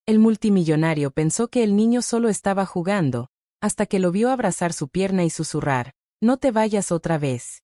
El multimillonario pensó que el niño solo estaba jugando, hasta que lo vio abrazar su pierna y susurrar, «No te vayas otra vez».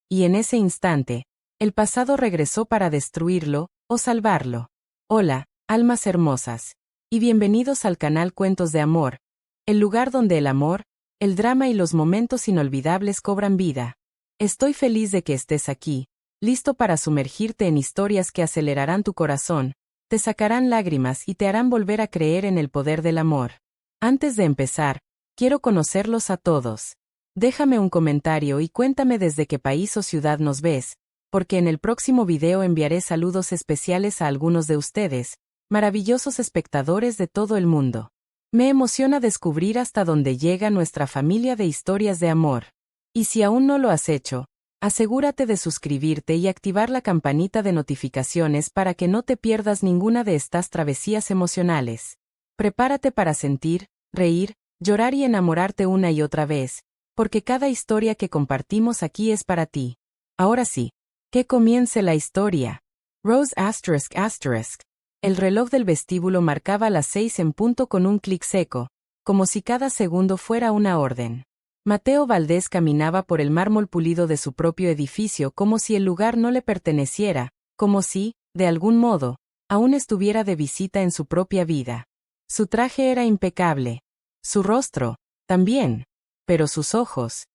Y en ese instante, el pasado regresó para destruirlo, o salvarlo. Hola, almas hermosas. Y bienvenidos al canal Cuentos de Amor, el lugar donde el amor, el drama y los momentos inolvidables cobran vida. Estoy feliz de que estés aquí, listo para sumergirte en historias que acelerarán tu corazón, te sacarán lágrimas y te harán volver a creer en el poder del amor. Antes de empezar, quiero conocerlos a todos. Déjame un comentario y cuéntame desde qué país o ciudad nos ves, porque en el próximo video enviaré saludos especiales a algunos de ustedes, maravillosos espectadores de todo el mundo. Me emociona descubrir hasta dónde llega nuestra familia de historias de amor. Y si aún no lo has hecho, asegúrate de suscribirte y activar la campanita de notificaciones para que no te pierdas ninguna de estas travesías emocionales. Prepárate para sentir, reír, llorar y enamorarte una y otra vez, porque cada historia que compartimos aquí es para ti. Ahora sí, que comience la historia. Rose ****. El reloj del vestíbulo marcaba las 6 en punto con un clic seco, como si cada segundo fuera una orden. Mateo Valdés caminaba por el mármol pulido de su propio edificio como si el lugar no le perteneciera, como si, de algún modo, aún estuviera de visita en su propia vida. Su traje era impecable. Su rostro, también. Pero sus ojos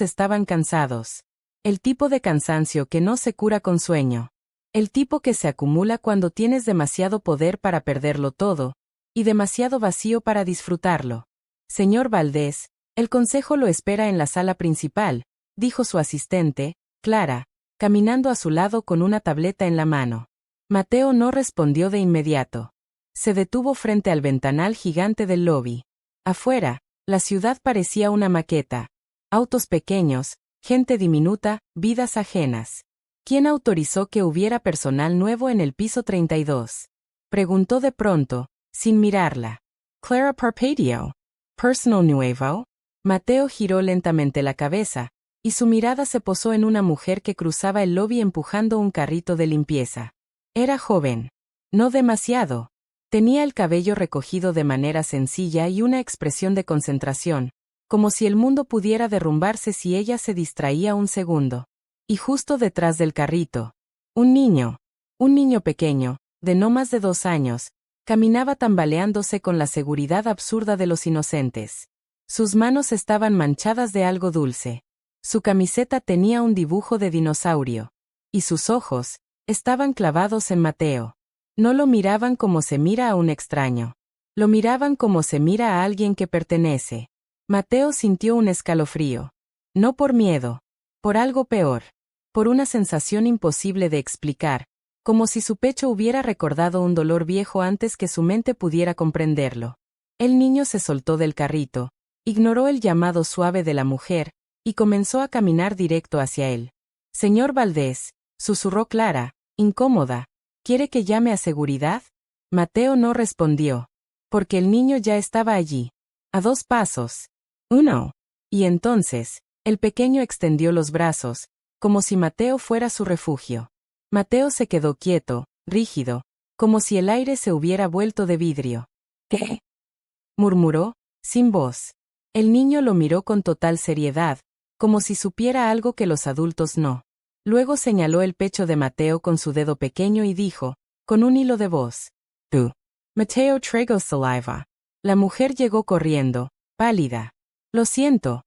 estaban cansados. El tipo de cansancio que no se cura con sueño. El tipo que se acumula cuando tienes demasiado poder para perderlo todo, y demasiado vacío para disfrutarlo. Señor Valdés, el consejo lo espera en la sala principal, dijo su asistente, Clara, caminando a su lado con una tableta en la mano. Mateo no respondió de inmediato. Se detuvo frente al ventanal gigante del lobby. Afuera, la ciudad parecía una maqueta. Autos pequeños, gente diminuta, vidas ajenas. ¿Quién autorizó que hubiera personal nuevo en el piso 32? Preguntó de pronto, sin mirarla. Clara Parpadio. ¿Personal nuevo? Mateo giró lentamente la cabeza, y su mirada se posó en una mujer que cruzaba el lobby empujando un carrito de limpieza. Era joven. No demasiado. Tenía el cabello recogido de manera sencilla y una expresión de concentración, como si el mundo pudiera derrumbarse si ella se distraía un segundo. Y justo detrás del carrito, un niño pequeño, de no más de 2 años, caminaba tambaleándose con la seguridad absurda de los inocentes. Sus manos estaban manchadas de algo dulce. Su camiseta tenía un dibujo de dinosaurio. Y sus ojos estaban clavados en Mateo. No lo miraban como se mira a un extraño. Lo miraban como se mira a alguien que pertenece. Mateo sintió un escalofrío. No por miedo. Por algo peor. Por una sensación imposible de explicar, como si su pecho hubiera recordado un dolor viejo antes que su mente pudiera comprenderlo. El niño se soltó del carrito, ignoró el llamado suave de la mujer, y comenzó a caminar directo hacia él. Señor Valdés, susurró Clara, incómoda, ¿quiere que llame a seguridad? Mateo no respondió, porque el niño ya estaba allí, a 2 pasos. 1. Y entonces, el pequeño extendió los brazos, como si Mateo fuera su refugio. Mateo se quedó quieto, rígido, como si el aire se hubiera vuelto de vidrio. ¿Qué? Murmuró, sin voz. El niño lo miró con total seriedad, como si supiera algo que los adultos no. Luego señaló el pecho de Mateo con su dedo pequeño y dijo, con un hilo de voz, tú. Mateo traigo saliva. La mujer llegó corriendo, pálida. Lo siento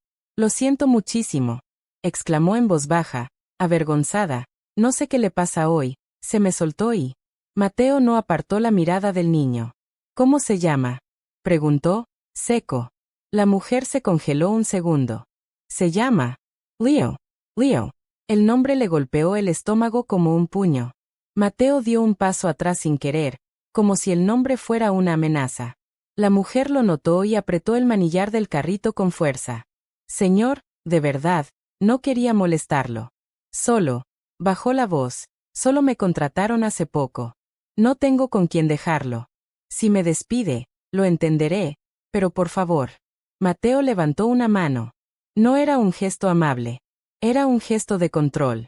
muchísimo, exclamó en voz baja, avergonzada, no sé qué le pasa hoy, se me soltó y... Mateo no apartó la mirada del niño. ¿Cómo se llama? Preguntó, seco. La mujer se congeló un segundo. Se llama Leo. Leo. El nombre le golpeó el estómago como un puño. Mateo dio un paso atrás sin querer, como si el nombre fuera una amenaza. La mujer lo notó y apretó el manillar del carrito con fuerza. Señor, de verdad, no quería molestarlo. Solo, bajó la voz, solo me contrataron hace poco. No tengo con quién dejarlo. Si me despide, lo entenderé, pero por favor. Mateo levantó una mano. No era un gesto amable. Era un gesto de control.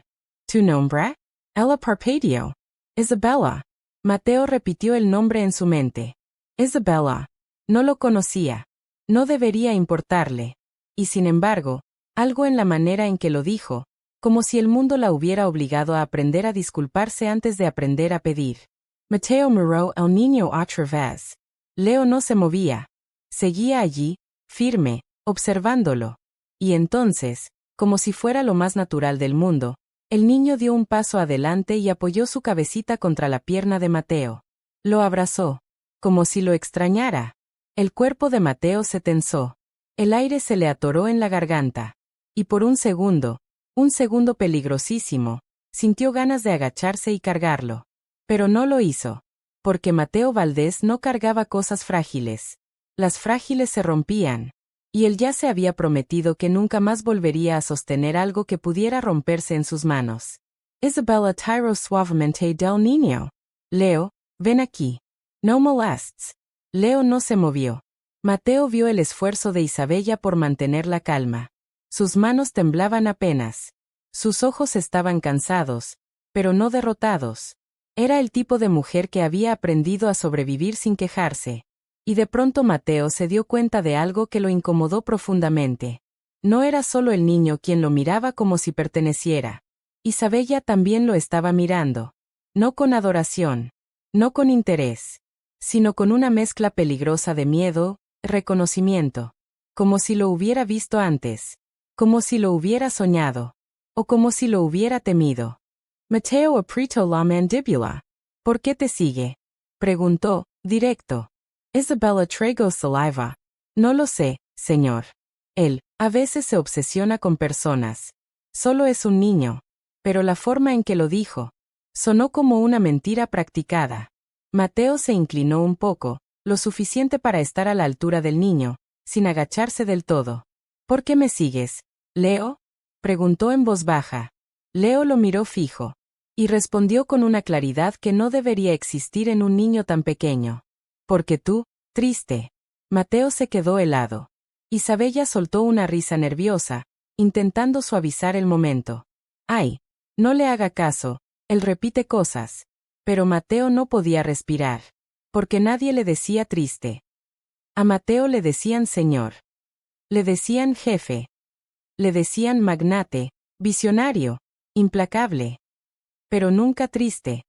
¿Tu nombre? Ella Parpadio. Isabella. Mateo repitió el nombre en su mente. Isabella. No lo conocía. No debería importarle. Y sin embargo, algo en la manera en que lo dijo, como si el mundo la hubiera obligado a aprender a disculparse antes de aprender a pedir. Mateo miró al niño otra vez. Leo no se movía. Seguía allí, firme, observándolo. Y entonces, como si fuera lo más natural del mundo, el niño dio un paso adelante y apoyó su cabecita contra la pierna de Mateo. Lo abrazó, como si lo extrañara. El cuerpo de Mateo se tensó. El aire se le atoró en la garganta. Y por un segundo peligrosísimo, sintió ganas de agacharse y cargarlo. Pero no lo hizo. Porque Mateo Valdés no cargaba cosas frágiles. Las frágiles se rompían. Y él ya se había prometido que nunca más volvería a sostener algo que pudiera romperse en sus manos. Isabella tiró suavemente del niño. Leo, ven aquí. No molestes. Leo no se movió. Mateo vio el esfuerzo de Isabella por mantener la calma. Sus manos temblaban apenas. Sus ojos estaban cansados, pero no derrotados. Era el tipo de mujer que había aprendido a sobrevivir sin quejarse. Y de pronto Mateo se dio cuenta de algo que lo incomodó profundamente. No era solo el niño quien lo miraba como si perteneciera. Isabella también lo estaba mirando. No con adoración. No con interés. Sino con una mezcla peligrosa de miedo, reconocimiento. Como si lo hubiera visto antes. Como si lo hubiera soñado. O como si lo hubiera temido. Mateo apretó la mandíbula. ¿Por qué te sigue? Preguntó, directo. Isabella tragó saliva. No lo sé, señor. Él, a veces se obsesiona con personas. Solo es un niño. Pero la forma en que lo dijo, sonó como una mentira practicada. Mateo se inclinó un poco, lo suficiente para estar a la altura del niño, sin agacharse del todo. ¿Por qué me sigues, Leo? Preguntó en voz baja. Leo lo miró fijo. Y respondió con una claridad que no debería existir en un niño tan pequeño. Porque tú, triste. Mateo se quedó helado. Isabella soltó una risa nerviosa, intentando suavizar el momento. Ay, no le haga caso, él repite cosas. Pero Mateo no podía respirar. Porque nadie le decía triste. A Mateo le decían señor. Le decían jefe. Le decían magnate, visionario, implacable. Pero nunca triste.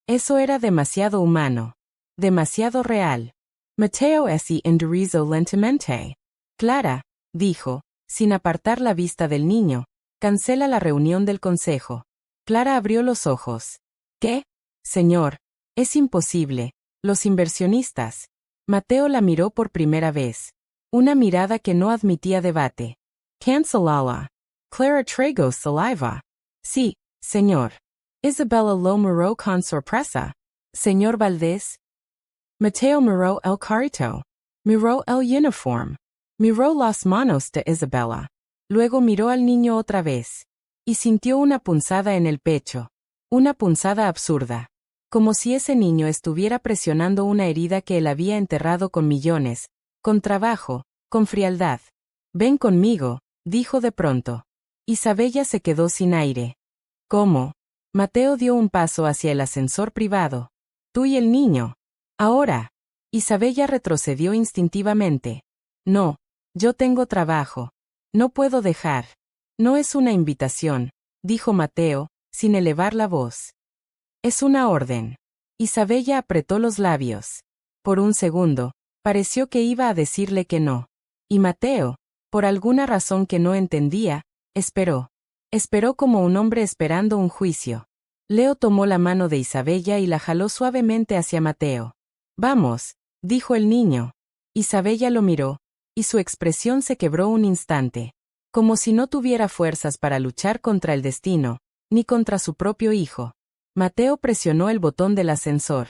Eso era demasiado humano. Demasiado real. Mateo así enderezó lentamente. Clara, dijo, sin apartar la vista del niño, cancela la reunión del consejo. Clara abrió los ojos. ¿Qué? Señor, es imposible. Los inversionistas. Mateo la miró por primera vez. Una mirada que no admitía debate. Cancelala. Clara tragó saliva. Sí, señor. Isabella lo miró con sorpresa. Señor Valdés. Mateo miró el carrito. Miró el uniforme. Miró las manos de Isabella. Luego miró al niño otra vez. Y sintió una punzada en el pecho. Una punzada absurda. Como si ese niño estuviera presionando una herida que él había enterrado con millones, con trabajo, con frialdad. Ven conmigo, dijo de pronto. Isabella se quedó sin aire. ¿Cómo? Mateo dio un paso hacia el ascensor privado. Tú y el niño. Ahora. Isabella retrocedió instintivamente. No, yo tengo trabajo. No puedo dejar. No es una invitación, dijo Mateo, sin elevar la voz. Es una orden. Isabella apretó los labios. Por un segundo, pareció que iba a decirle que no. Y Mateo, por alguna razón que no entendía, esperó. Esperó como un hombre esperando un juicio. Leo tomó la mano de Isabella y la jaló suavemente hacia Mateo. Vamos, dijo el niño. Isabella lo miró, y su expresión se quebró un instante. Como si no tuviera fuerzas para luchar contra el destino, ni contra su propio hijo. Mateo presionó el botón del ascensor.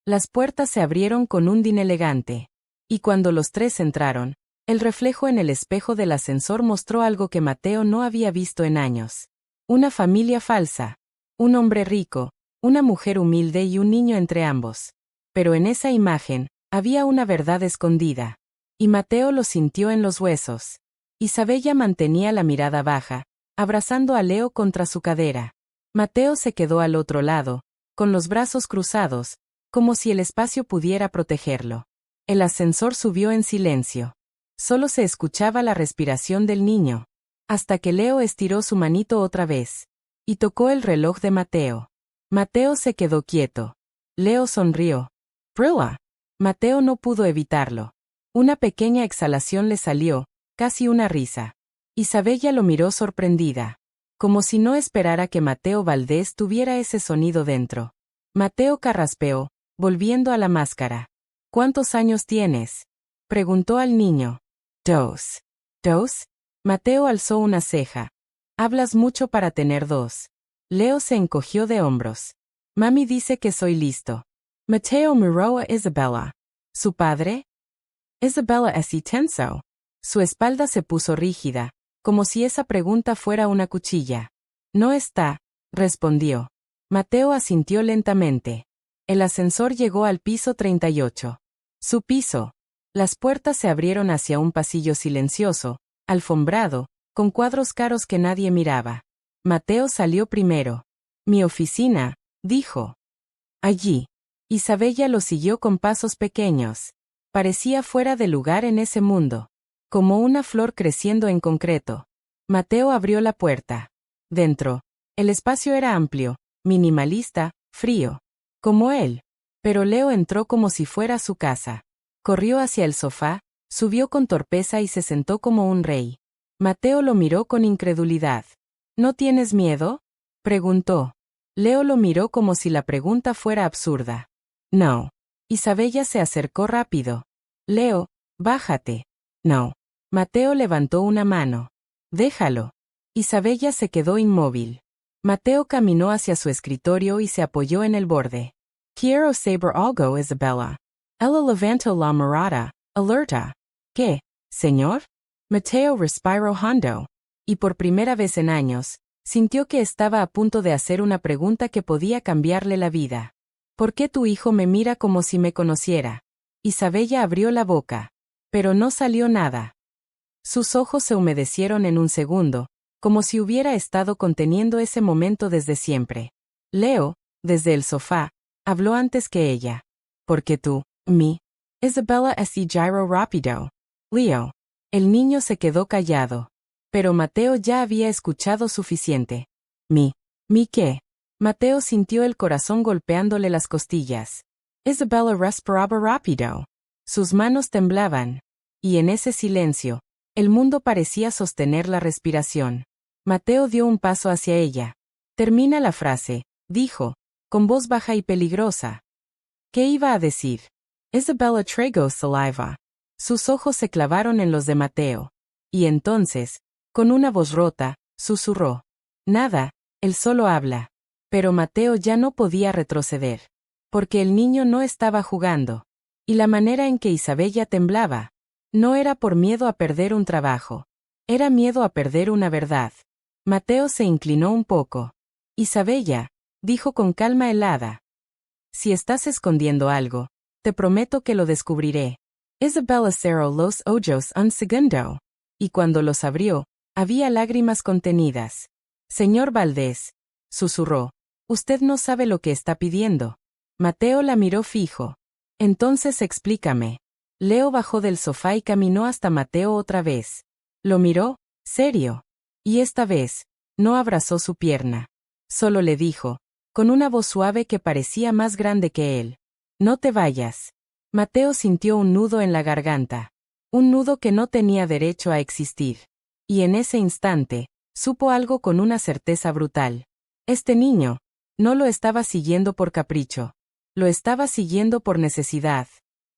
Las puertas se abrieron con un din elegante. Y cuando los tres entraron, el reflejo en el espejo del ascensor mostró algo que Mateo no había visto en años. Una familia falsa. Un hombre rico, una mujer humilde y un niño entre ambos. Pero en esa imagen, había una verdad escondida. Y Mateo lo sintió en los huesos. Isabella mantenía la mirada baja, abrazando a Leo contra su cadera. Mateo se quedó al otro lado, con los brazos cruzados, como si el espacio pudiera protegerlo. El ascensor subió en silencio. Solo se escuchaba la respiración del niño. Hasta que Leo estiró su manito otra vez. Y tocó el reloj de Mateo. Mateo se quedó quieto. Leo sonrió. ¡Brilla! Mateo no pudo evitarlo. Una pequeña exhalación le salió, casi una risa. Isabella lo miró sorprendida. Como si no esperara que Mateo Valdés tuviera ese sonido dentro. Mateo carraspeó, volviendo a la máscara. ¿Cuántos años tienes? Preguntó al niño. 2. ¿2? Mateo alzó una ceja. Hablas mucho para tener 2. Leo se encogió de hombros. Mami dice que soy listo. Mateo miró a Isabella. ¿Su padre? Isabella es tenso. Su espalda se puso rígida, como si esa pregunta fuera una cuchilla. No está, respondió. Mateo asintió lentamente. El ascensor llegó al piso 38. Su piso. Las puertas se abrieron hacia un pasillo silencioso, alfombrado, con cuadros caros que nadie miraba. Mateo salió primero. Mi oficina, dijo. Allí. Isabella lo siguió con pasos pequeños. Parecía fuera de lugar en ese mundo. Como una flor creciendo en concreto. Mateo abrió la puerta. Dentro. El espacio era amplio, minimalista, frío. Como él. Pero Leo entró como si fuera su casa. Corrió hacia el sofá, subió con torpeza y se sentó como un rey. Mateo lo miró con incredulidad. ¿No tienes miedo? Preguntó. Leo lo miró como si la pregunta fuera absurda. No. Isabella se acercó rápido. Leo, bájate. No. Mateo levantó una mano. Déjalo. Isabella se quedó inmóvil. Mateo caminó hacia su escritorio y se apoyó en el borde. Quiero saber algo, Isabella. Ella levantó la mirada, alerta. ¿Qué, señor? Mateo respiró hondo. Y por primera vez en años, sintió que estaba a punto de hacer una pregunta que podía cambiarle la vida. ¿Por qué tu hijo me mira como si me conociera? Isabella abrió la boca. Pero no salió nada. Sus ojos se humedecieron en un segundo, como si hubiera estado conteniendo ese momento desde siempre. Leo, desde el sofá, habló antes que ella. Porque tú, Isabella así giro rápido. Leo. El niño se quedó callado. Pero Mateo ya había escuchado suficiente. ¿Mi qué? Mateo sintió el corazón golpeándole las costillas. Isabella respiraba rápido. Sus manos temblaban. Y en ese silencio, el mundo parecía sostener la respiración. Mateo dio un paso hacia ella. Termina la frase, dijo, con voz baja y peligrosa. ¿Qué iba a decir? Isabella tragó saliva. Sus ojos se clavaron en los de Mateo. Y entonces, con una voz rota, susurró. Nada, él solo habla. Pero Mateo ya no podía retroceder. Porque el niño no estaba jugando. Y la manera en que Isabella temblaba. No era por miedo a perder un trabajo. Era miedo a perder una verdad. Mateo se inclinó un poco. Isabella, dijo con calma helada. Si estás escondiendo algo, te prometo que lo descubriré. Isabella cerró los ojos un segundo. Y cuando los abrió, había lágrimas contenidas. Señor Valdés, susurró, usted no sabe lo que está pidiendo. Mateo la miró fijo. Entonces explícame. Leo bajó del sofá y caminó hasta Mateo otra vez. Lo miró, serio. Y esta vez, no abrazó su pierna. Solo le dijo, con una voz suave que parecía más grande que él. No te vayas. Mateo sintió un nudo en la garganta. Un nudo que no tenía derecho a existir. Y en ese instante, supo algo con una certeza brutal. Este niño, no lo estaba siguiendo por capricho. Lo estaba siguiendo por necesidad.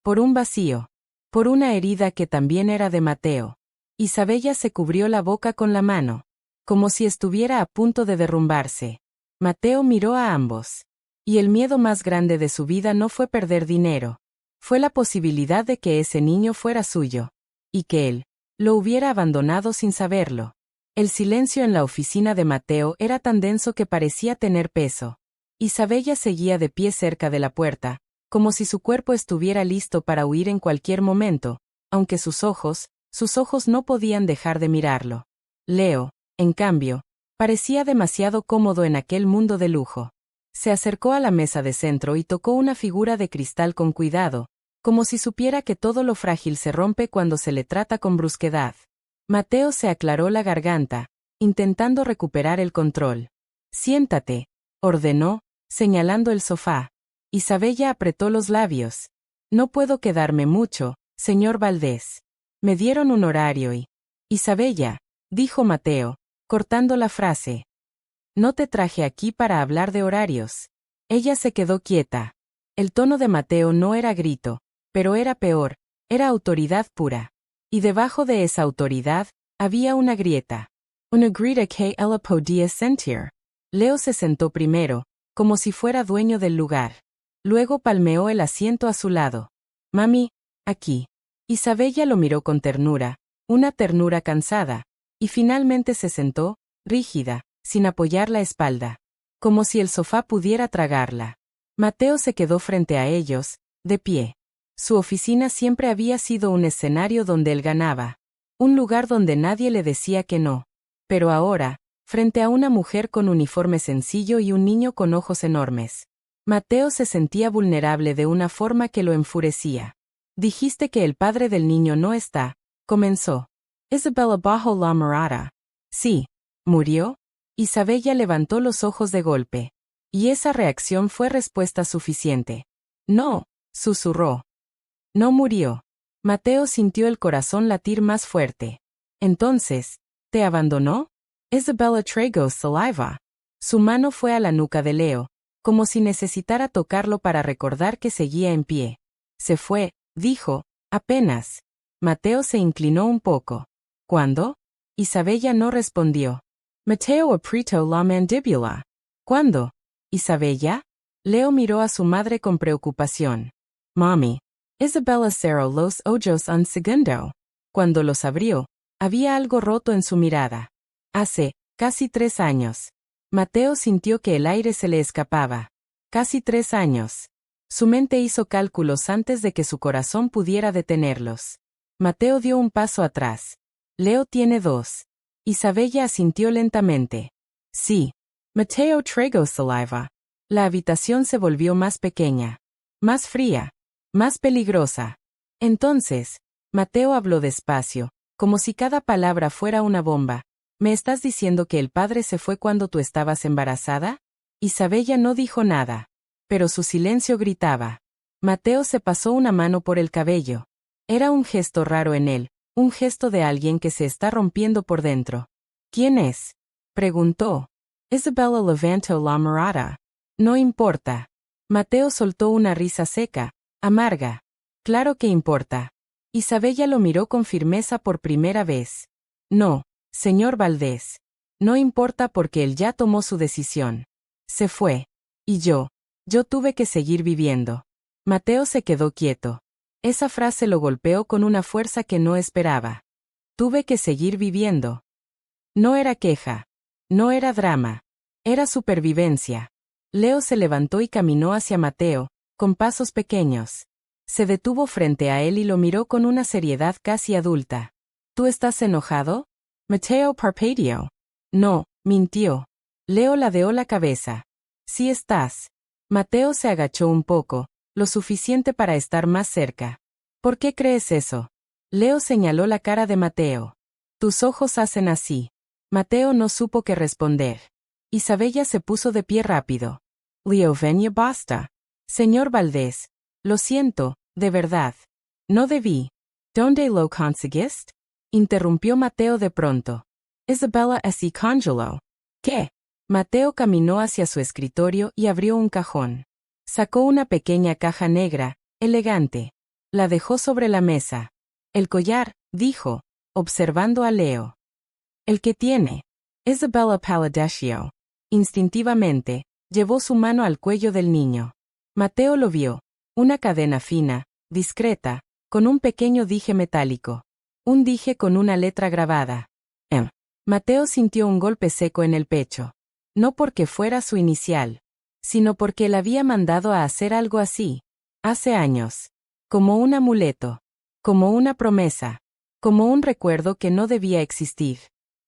Por un vacío. Por una herida que también era de Mateo. Isabella se cubrió la boca con la mano. Como si estuviera a punto de derrumbarse. Mateo miró a ambos. Y el miedo más grande de su vida no fue perder dinero. Fue la posibilidad de que ese niño fuera suyo. Y que él lo hubiera abandonado sin saberlo. El silencio en la oficina de Mateo era tan denso que parecía tener peso. Isabella seguía de pie cerca de la puerta, como si su cuerpo estuviera listo para huir en cualquier momento, aunque sus ojos no podían dejar de mirarlo. Leo, en cambio, parecía demasiado cómodo en aquel mundo de lujo. Se acercó a la mesa de centro y tocó una figura de cristal con cuidado, como si supiera que todo lo frágil se rompe cuando se le trata con brusquedad. Mateo se aclaró la garganta, intentando recuperar el control. Siéntate, ordenó, señalando el sofá. Isabella apretó los labios. No puedo quedarme mucho, señor Valdés. Me dieron un horario y... Isabella, dijo Mateo, cortando la frase. No te traje aquí para hablar de horarios. Ella se quedó quieta. El tono de Mateo no era grito, pero era peor, era autoridad pura. Y debajo de esa autoridad, había una grieta. Una grieta que ella podía sentir. Leo se sentó primero, como si fuera dueño del lugar. Luego palmeó el asiento a su lado. Mami, aquí. Isabella lo miró con ternura, una ternura cansada, y finalmente se sentó, rígida, sin apoyar la espalda, como si el sofá pudiera tragarla. Mateo se quedó frente a ellos, de pie. Su oficina siempre había sido un escenario donde él ganaba, un lugar donde nadie le decía que no. Pero ahora, frente a una mujer con uniforme sencillo y un niño con ojos enormes, Mateo se sentía vulnerable de una forma que lo enfurecía. Dijiste que el padre del niño no está, comenzó. Isabella bajó la mirada. Sí. ¿Murió? Isabella levantó los ojos de golpe. Y esa reacción fue respuesta suficiente. No, susurró. No murió. Mateo sintió el corazón latir más fuerte. Entonces, ¿te abandonó? Isabella tragó saliva. Su mano fue a la nuca de Leo, como si necesitara tocarlo para recordar que seguía en pie. Se fue, dijo, apenas. Mateo se inclinó un poco. ¿Cuándo? Isabella no respondió. Mateo apretó la mandíbula. ¿Cuándo? ¿Isabella? Leo miró a su madre con preocupación. Mami. Isabella cerró los ojos un segundo. Cuando los abrió, había algo roto en su mirada. Hace, casi 3 años. Mateo sintió que el aire se le escapaba. Casi 3 años. Su mente hizo cálculos antes de que su corazón pudiera detenerlos. Mateo dio un paso atrás. Leo tiene 2. Isabella asintió lentamente. Sí. Mateo tragó saliva. La habitación se volvió más pequeña, más fría, más peligrosa. Entonces, Mateo habló despacio, como si cada palabra fuera una bomba. ¿Me estás diciendo que el padre se fue cuando tú estabas embarazada? Isabella no dijo nada, pero su silencio gritaba. Mateo se pasó una mano por el cabello. Era un gesto raro en él, un gesto de alguien que se está rompiendo por dentro. ¿Quién es? Preguntó. Isabella levantó la mirada. No importa. Mateo soltó una risa seca, amarga. Claro que importa. Isabella lo miró con firmeza por primera vez. No, señor Valdés. No importa porque él ya tomó su decisión. Se fue. Y yo tuve que seguir viviendo. Mateo se quedó quieto. Esa frase lo golpeó con una fuerza que no esperaba. Tuve que seguir viviendo. No era queja. No era drama. Era supervivencia. Leo se levantó y caminó hacia Mateo, con pasos pequeños. Se detuvo frente a él y lo miró con una seriedad casi adulta. ¿Tú estás enojado? Mateo parpadeó. No, mintió. Leo ladeó la cabeza. Sí estás. Mateo se agachó un poco, lo suficiente para estar más cerca. ¿Por qué crees eso? Leo señaló la cara de Mateo. Tus ojos hacen así. Mateo no supo qué responder. Isabella se puso de pie rápido. Leovenia basta. Señor Valdés. Lo siento, de verdad. No debí. ¿Dónde lo conseguiste? Interrumpió Mateo de pronto. Isabella así congeló. ¿Qué? Mateo caminó hacia su escritorio y abrió un cajón. Sacó una pequeña caja negra, elegante. La dejó sobre la mesa. El collar, dijo, observando a Leo. ¿El que tiene? Isabella palideció. Instintivamente, llevó su mano al cuello del niño. Mateo lo vio. Una cadena fina, discreta, con un pequeño dije metálico. Un dije con una letra grabada. M. Mateo sintió un golpe seco en el pecho. No porque fuera su inicial, sino porque él había mandado a hacer algo así. Hace años. Como un amuleto. Como una promesa. Como un recuerdo que no debía existir.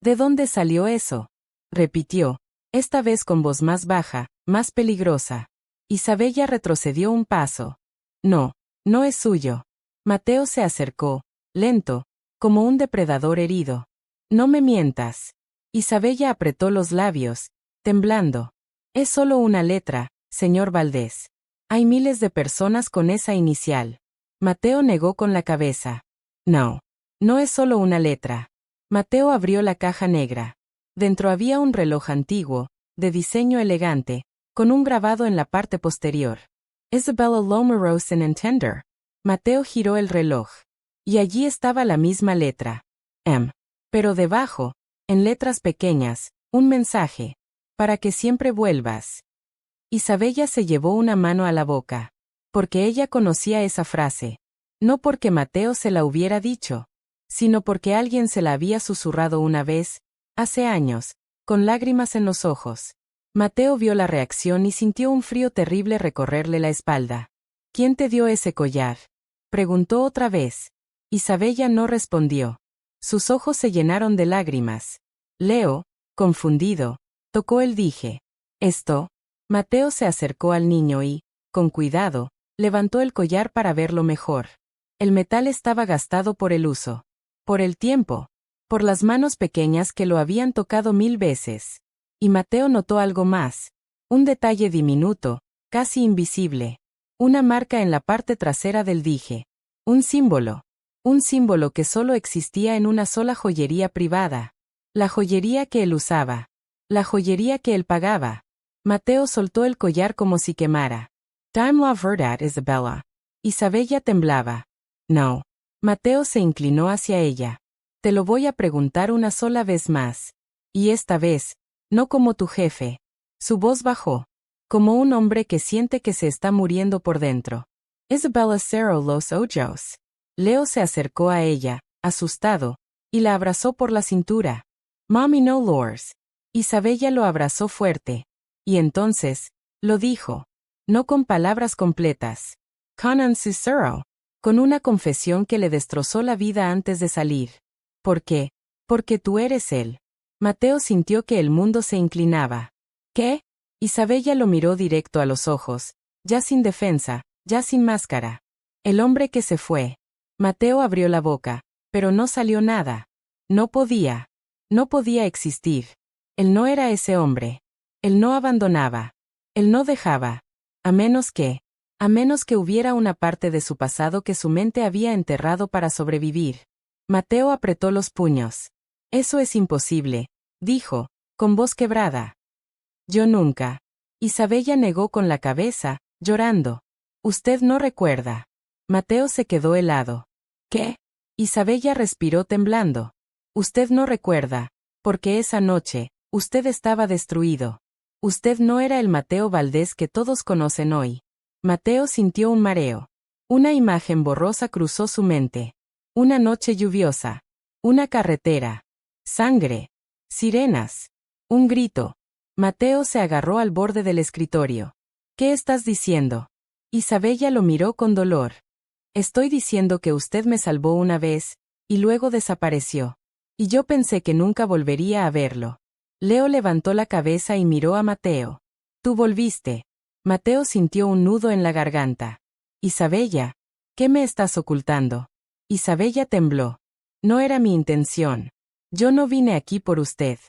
¿De dónde salió eso? Repitió, esta vez con voz más baja, más peligrosa. Isabella retrocedió un paso. No, No es suyo. Mateo se acercó, lento, como un depredador herido. No me mientas. Isabella apretó los labios, temblando. Es solo una letra, señor Valdés. Hay miles de personas con esa inicial. Mateo negó con la cabeza. No. No es solo una letra. Mateo abrió la caja negra. Dentro había un reloj antiguo, de diseño elegante, con un grabado en la parte posterior. Isabella Lomarosen and Tender. Mateo giró el reloj. Y allí estaba la misma letra. M. Pero debajo, en letras pequeñas, un mensaje. Para que siempre vuelvas. Isabella se llevó una mano a la boca. Porque ella conocía esa frase. No porque Mateo se la hubiera dicho, sino porque alguien se la había susurrado una vez, hace años, con lágrimas en los ojos. Mateo vio la reacción y sintió un frío terrible recorrerle la espalda. ¿Quién te dio ese collar? Preguntó otra vez. Isabella no respondió. Sus ojos se llenaron de lágrimas. Leo, confundido, tocó el dije. ¿Esto? Mateo se acercó al niño y, con cuidado, levantó el collar para verlo mejor. El metal estaba gastado por el uso. Por el tiempo. Por las manos pequeñas que lo habían tocado 1000 veces. Y Mateo notó algo más. Un detalle diminuto, casi invisible. Una marca en la parte trasera del dije. Un símbolo. Un símbolo que solo existía en una sola joyería privada. La joyería que él usaba. La joyería que él pagaba. Mateo soltó el collar como si quemara. Dime la verdad, Isabella. Isabella temblaba. No. Mateo se inclinó hacia ella. Te lo voy a preguntar una sola vez más. Y esta vez, no como tu jefe. Su voz bajó. Como un hombre que siente que se está muriendo por dentro. Isabella cerró los ojos. Leo se acercó a ella, asustado, y la abrazó por la cintura. Mommy no lors. Isabella lo abrazó fuerte. Y entonces, lo dijo. No con palabras completas. Con un susurro. Con una confesión que le destrozó la vida antes de salir. ¿Por qué? Porque tú eres él. Mateo sintió que el mundo se inclinaba. ¿Qué? Isabella lo miró directo a los ojos, ya sin defensa, ya sin máscara. El hombre que se fue. Mateo abrió la boca, pero no salió nada. No podía. No podía existir. Él no era ese hombre. Él no abandonaba. Él no dejaba. A menos que hubiera una parte de su pasado que su mente había enterrado para sobrevivir. Mateo apretó los puños. Eso es imposible, dijo, con voz quebrada. Yo nunca. Isabella negó con la cabeza, llorando. Usted no recuerda. Mateo se quedó helado. ¿Qué? Isabella respiró temblando. Usted no recuerda, porque esa noche, usted estaba destruido. Usted no era el Mateo Valdés que todos conocen hoy. Mateo sintió un mareo. Una imagen borrosa cruzó su mente. Una noche lluviosa. Una carretera. Sangre. Sirenas. Un grito. Mateo se agarró al borde del escritorio. ¿Qué estás diciendo? Isabella lo miró con dolor. Estoy diciendo que usted me salvó una vez, y luego desapareció. Y yo pensé que nunca volvería a verlo. Leo levantó la cabeza y miró a Mateo. Tú volviste. Mateo sintió un nudo en la garganta. Isabella, ¿qué me estás ocultando? Isabella tembló. No era mi intención. Yo no vine aquí por usted.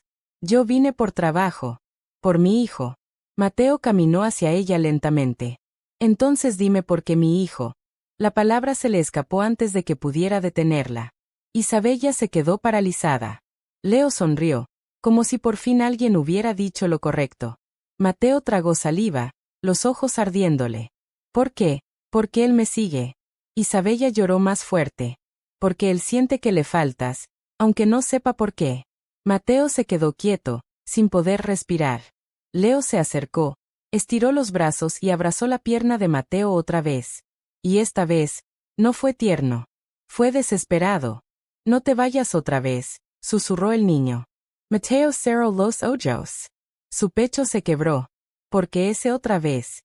Yo vine por trabajo. Por mi hijo. Mateo caminó hacia ella lentamente. Entonces dime por qué mi hijo. La palabra se le escapó antes de que pudiera detenerla. Isabella se quedó paralizada. Leo sonrió, como si por fin alguien hubiera dicho lo correcto. Mateo tragó saliva, los ojos ardiéndole. ¿Por qué? Porque él me sigue. Isabella lloró más fuerte. Porque él siente que le faltas, aunque no sepa por qué. Mateo se quedó quieto, sin poder respirar. Leo se acercó, estiró los brazos y abrazó la pierna de Mateo otra vez. Y esta vez, no fue tierno. Fue desesperado. No te vayas otra vez, susurró el niño. Mateo cerró los ojos. Su pecho se quebró. Porque ese otra vez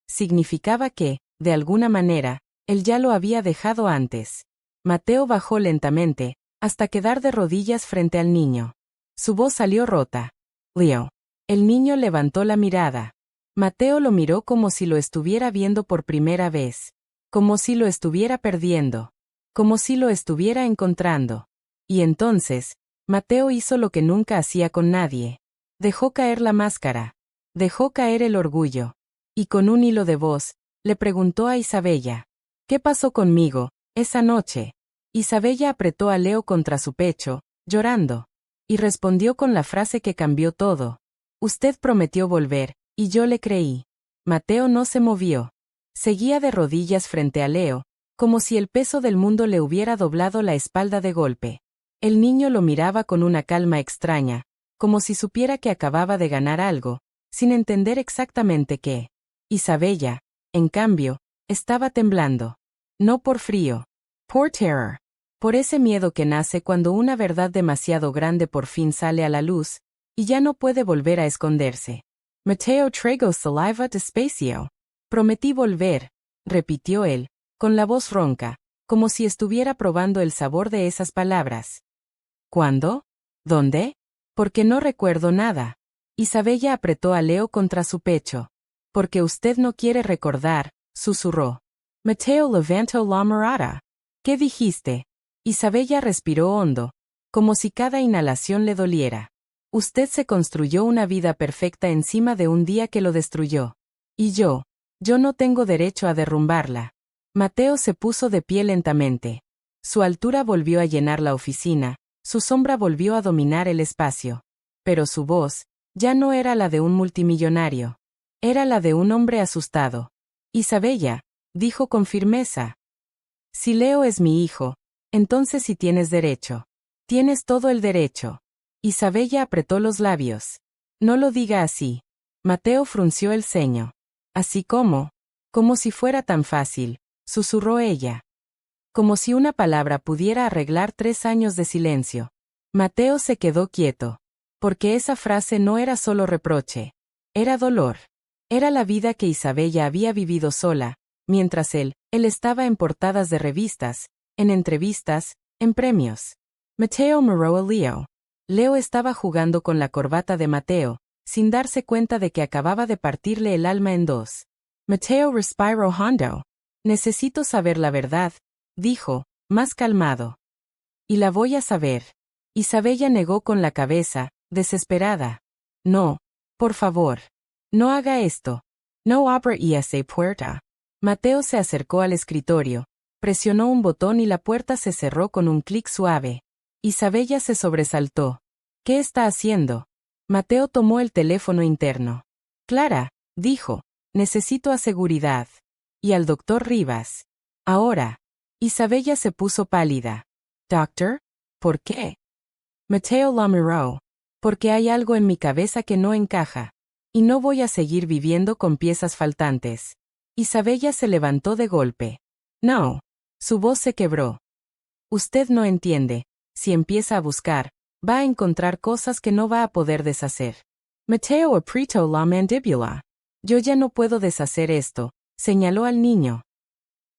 significaba que, de alguna manera, él ya lo había dejado antes. Mateo bajó lentamente, hasta quedar de rodillas frente al niño. Su voz salió rota. Leo. El niño levantó la mirada. Mateo lo miró como si lo estuviera viendo por primera vez. como si lo estuviera perdiendo, como si lo estuviera encontrando. Y entonces, Mateo hizo lo que nunca hacía con nadie. Dejó caer la máscara, dejó caer el orgullo, y con un hilo de voz, le preguntó a Isabella, ¿qué pasó conmigo esa noche? Isabella apretó a Leo contra su pecho, llorando, y respondió con la frase que cambió todo. Usted prometió volver, y yo le creí. Mateo no se movió. Seguía de rodillas frente a Leo, como si el peso del mundo le hubiera doblado la espalda de golpe. El niño lo miraba con una calma extraña, como si supiera que acababa de ganar algo, sin entender exactamente qué. Isabella, en cambio, estaba temblando. No por frío. Por terror. Por ese miedo que nace cuando una verdad demasiado grande por fin sale a la luz, y ya no puede volver a esconderse. Mateo traigo saliva despacio. Prometí volver, repitió él, con la voz ronca, como si estuviera probando el sabor de esas palabras. ¿Cuándo? ¿Dónde? Porque no recuerdo nada. Isabella apretó a Leo contra su pecho. Porque usted no quiere recordar, susurró. Mateo levantó la mirada. ¿Qué dijiste? Isabella respiró hondo, como si cada inhalación le doliera. Usted se construyó una vida perfecta encima de un día que lo destruyó. Y yo no tengo derecho a derrumbarla. Mateo se puso de pie lentamente. Su altura volvió a llenar la oficina, su sombra volvió a dominar el espacio. Pero su voz ya no era la de un multimillonario. Era la de un hombre asustado. Isabella, dijo con firmeza. Si Leo es mi hijo, entonces sí tienes derecho. Tienes todo el derecho. Isabella apretó los labios. No lo diga así. Mateo frunció el ceño. Así como si fuera tan fácil, susurró ella. Como si una palabra pudiera arreglar 3 años de silencio. Mateo se quedó quieto. Porque esa frase no era solo reproche. Era dolor. Era la vida que Isabella había vivido sola, mientras él estaba en portadas de revistas, en entrevistas, en premios. Mateo miró a Leo. Leo estaba jugando con la corbata de Mateo, sin darse cuenta de que acababa de partirle el alma en dos. Mateo respiró hondo. Necesito saber la verdad, dijo, más calmado. Y la voy a saber. Isabella negó con la cabeza, desesperada. No, por favor. No haga esto. No abra esa puerta. Mateo se acercó al escritorio, presionó un botón y la puerta se cerró con un clic suave. Isabella se sobresaltó. ¿Qué está haciendo? Mateo tomó el teléfono interno. Clara, dijo, necesito a seguridad. Y al doctor Rivas. Ahora. Isabella se puso pálida. ¿Doctor? ¿Por qué? Mateo la miró. Porque hay algo en mi cabeza que no encaja. Y no voy a seguir viviendo con piezas faltantes. Isabella se levantó de golpe. No. Su voz se quebró. Usted no entiende. Si empieza a buscar, va a encontrar cosas que no va a poder deshacer. Mateo apretó la mandíbula. Yo ya no puedo deshacer esto, señaló al niño.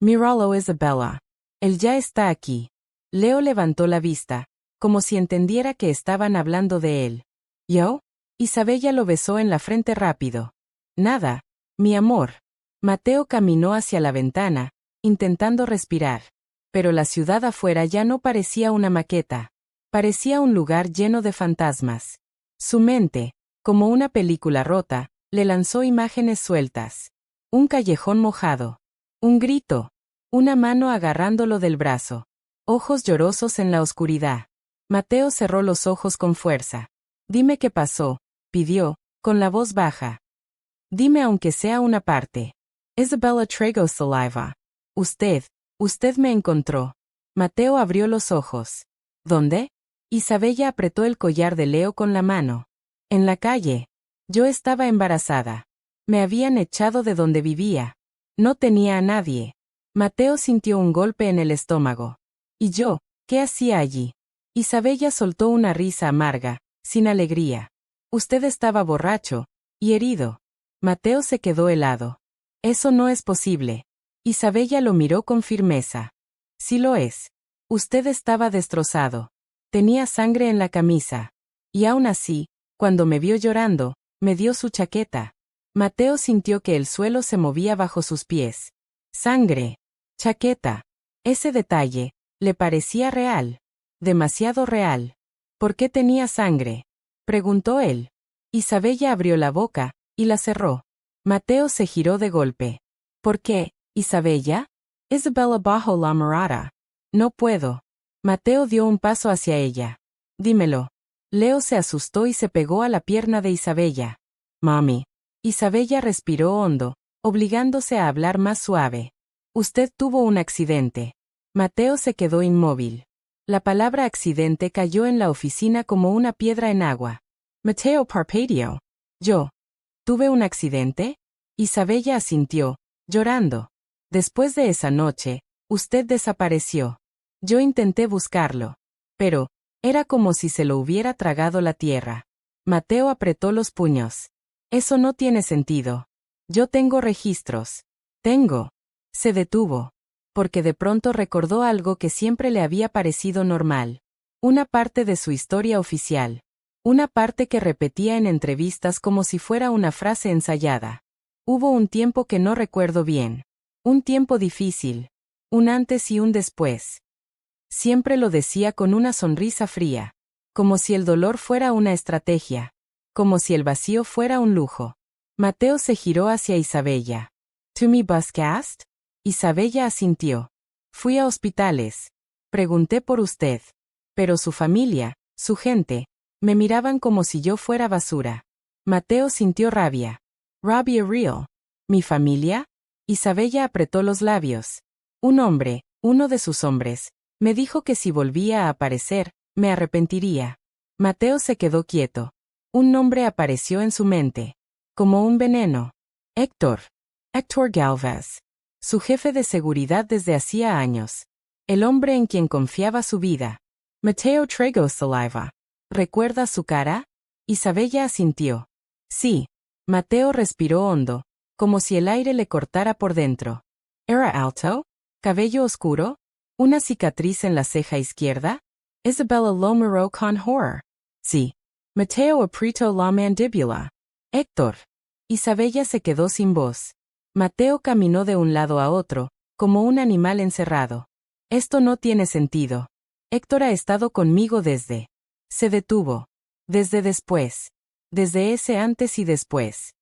Míralo, Isabella. Él ya está aquí. Leo levantó la vista, como si entendiera que estaban hablando de él. ¿Yo? Isabella lo besó en la frente rápido. Nada, mi amor. Mateo caminó hacia la ventana, intentando respirar. Pero la ciudad afuera ya no parecía una maqueta. Parecía un lugar lleno de fantasmas. Su mente, como una película rota, le lanzó imágenes sueltas. Un callejón mojado. Un grito. Una mano agarrándolo del brazo. Ojos llorosos en la oscuridad. Mateo cerró los ojos con fuerza. Dime qué pasó, pidió, con la voz baja. Dime aunque sea una parte. Isabella traigo saliva. Usted me encontró. Mateo abrió los ojos. ¿Dónde? Isabella apretó el collar de Leo con la mano. En la calle. Yo estaba embarazada. Me habían echado de donde vivía. No tenía a nadie. Mateo sintió un golpe en el estómago. ¿Y yo? ¿Qué hacía allí? Isabella soltó una risa amarga, sin alegría. Usted estaba borracho y herido. Mateo se quedó helado. Eso no es posible. Isabella lo miró con firmeza. Sí lo es. Usted estaba destrozado. Tenía sangre en la camisa. Y aún así, cuando me vio llorando, me dio su chaqueta. Mateo sintió que el suelo se movía bajo sus pies. Sangre. chaqueta. Ese detalle, le parecía real. Demasiado real. ¿Por qué tenía sangre? Preguntó él. Isabella abrió la boca, y la cerró. Mateo se giró de golpe. ¿Por qué, Isabella? Isabella bajó la mirada. No puedo. Mateo dio un paso hacia ella. Dímelo. Leo se asustó y se pegó a la pierna de Isabella. Mami. Isabella respiró hondo, obligándose a hablar más suave. Usted tuvo un accidente. Mateo se quedó inmóvil. La palabra accidente cayó en la oficina como una piedra en agua. Mateo parpadeó. Yo. ¿Tuve un accidente? Isabella asintió, llorando. Después de esa noche, usted desapareció. Yo intenté buscarlo. Pero, era como si se lo hubiera tragado la tierra. Mateo apretó los puños. Eso no tiene sentido. Yo tengo registros. Tengo. Se detuvo. Porque de pronto recordó algo que siempre le había parecido normal. Una parte de su historia oficial. Una parte que repetía en entrevistas como si fuera una frase ensayada. Hubo un tiempo que no recuerdo bien. Un tiempo difícil. Un antes y un después. Siempre lo decía con una sonrisa fría. Como si el dolor fuera una estrategia. Como si el vacío fuera un lujo. Mateo se giró hacia Isabella. ¿Tú me buscaste? Isabella asintió. Fui a hospitales. Pregunté por usted. Pero su familia, su gente, me miraban como si yo fuera basura. Mateo sintió rabia. Rabia real. ¿Mi familia? Isabella apretó los labios. Un hombre, uno de sus hombres, me dijo que si volvía a aparecer, me arrepentiría. Mateo se quedó quieto. Un nombre apareció en su mente. Como un veneno. Héctor. Héctor Galvez. Su jefe de seguridad desde hacía años. El hombre en quien confiaba su vida. Mateo tragó saliva. ¿Recuerda su cara? Isabella asintió. Sí. Mateo respiró hondo, como si el aire le cortara por dentro. ¿Era alto? ¿Cabello oscuro? ¿Una cicatriz en la ceja izquierda? Isabella lo miró con horror. Sí. Mateo apretó la mandíbula. Héctor. Isabella se quedó sin voz. Mateo caminó de un lado a otro, como un animal encerrado. Esto no tiene sentido. Héctor ha estado conmigo desde. Se detuvo. Desde después. Desde ese antes y después.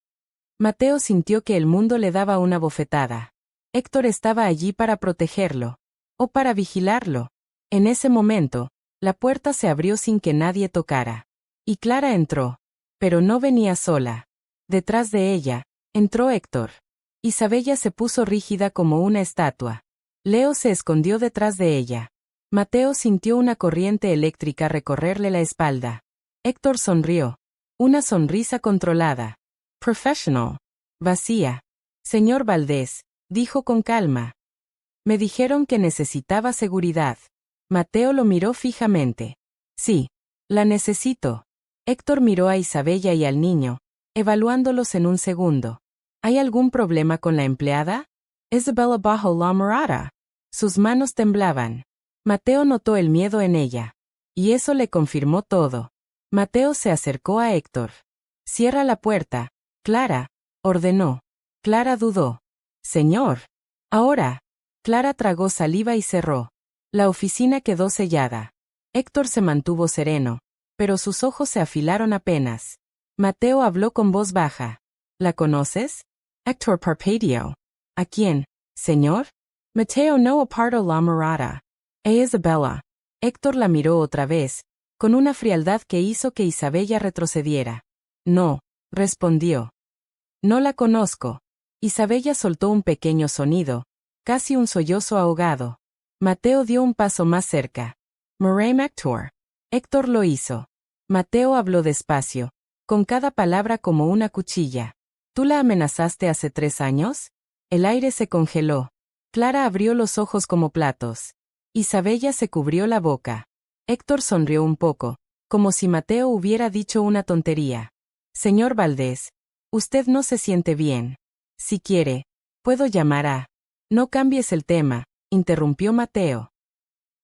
Mateo sintió que el mundo le daba una bofetada. Héctor estaba allí para protegerlo. O para vigilarlo. En ese momento, la puerta se abrió sin que nadie tocara. Y Clara entró. Pero no venía sola. Detrás de ella, entró Héctor. Isabella se puso rígida como una estatua. Leo se escondió detrás de ella. Mateo sintió una corriente eléctrica recorrerle la espalda. Héctor sonrió. Una sonrisa controlada. Professional. Vacía. Señor Valdés, dijo con calma. Me dijeron que necesitaba seguridad. Mateo lo miró fijamente. Sí, la necesito. Héctor miró a Isabella y al niño, evaluándolos en un segundo. ¿Hay algún problema con la empleada? Isabella bajó la mirada. Sus manos temblaban. Mateo notó el miedo en ella. Y eso le confirmó todo. Mateo se acercó a Héctor. Cierra la puerta, Clara, ordenó. Clara dudó. Señor. Ahora. Clara tragó saliva y cerró. La oficina quedó sellada. Héctor se mantuvo sereno, pero sus ojos se afilaron apenas. Mateo habló con voz baja. ¿La conoces? Héctor parpadeó. ¿A quién, señor? Mateo no apartó la mirada. Isabella. Héctor la miró otra vez, con una frialdad que hizo que Isabella retrocediera. No, respondió. No la conozco. Isabella soltó un pequeño sonido, casi un sollozo ahogado. Mateo dio un paso más cerca. Moraim Héctor. Héctor lo hizo. Mateo habló despacio, con cada palabra como una cuchilla. ¿Tú la amenazaste hace 3 años? El aire se congeló. Clara abrió los ojos como platos. Isabella se cubrió la boca. Héctor sonrió un poco, como si Mateo hubiera dicho una tontería. Señor Valdés, usted no se siente bien. Si quiere, puedo llamar a... No cambies el tema, interrumpió Mateo.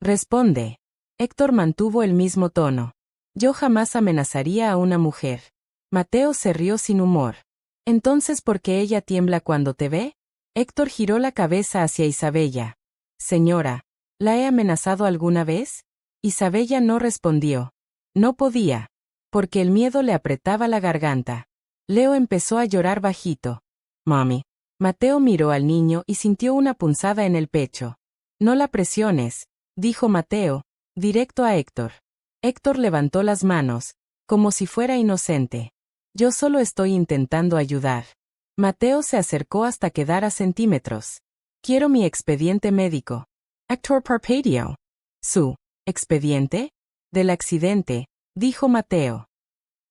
Responde. Héctor mantuvo el mismo tono. Yo jamás amenazaría a una mujer. Mateo se rió sin humor. ¿Entonces por qué ella tiembla cuando te ve? Héctor giró la cabeza hacia Isabella. Señora, ¿la he amenazado alguna vez? Isabella no respondió. No podía, porque el miedo le apretaba la garganta. Leo empezó a llorar bajito. Mami. Mateo miró al niño y sintió una punzada en el pecho. No la presiones, dijo Mateo, directo a Héctor. Héctor levantó las manos, como si fuera inocente. Yo solo estoy intentando ayudar. Mateo se acercó hasta quedar a centímetros. Quiero mi expediente médico. Héctor parpadeó. ¿Su expediente? Del accidente, dijo Mateo.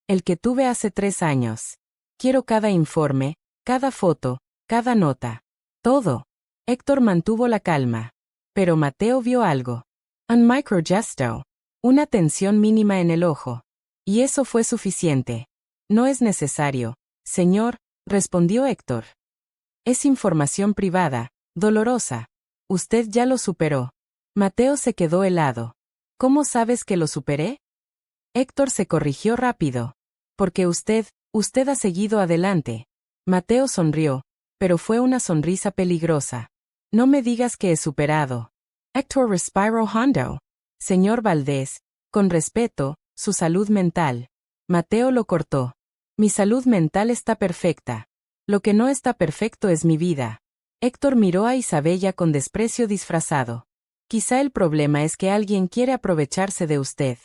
El que tuve hace 3 años. Quiero cada informe, cada foto, cada nota. Todo. Héctor mantuvo la calma. Pero Mateo vio algo. Un microgesto. Una tensión mínima en el ojo. Y eso fue suficiente. No es necesario, señor, respondió Héctor. Es información privada, dolorosa. Usted ya lo superó. Mateo se quedó helado. ¿Cómo sabes que lo superé? Héctor se corrigió rápido. Porque usted ha seguido adelante. Mateo sonrió, pero fue una sonrisa peligrosa. No me digas que he superado. Héctor respiró hondo. Señor Valdés, con respeto, su salud mental. Mateo lo cortó. Mi salud mental está perfecta. Lo que no está perfecto es mi vida. Héctor miró a Isabella con desprecio disfrazado. Quizá el problema es que alguien quiere aprovecharse de usted.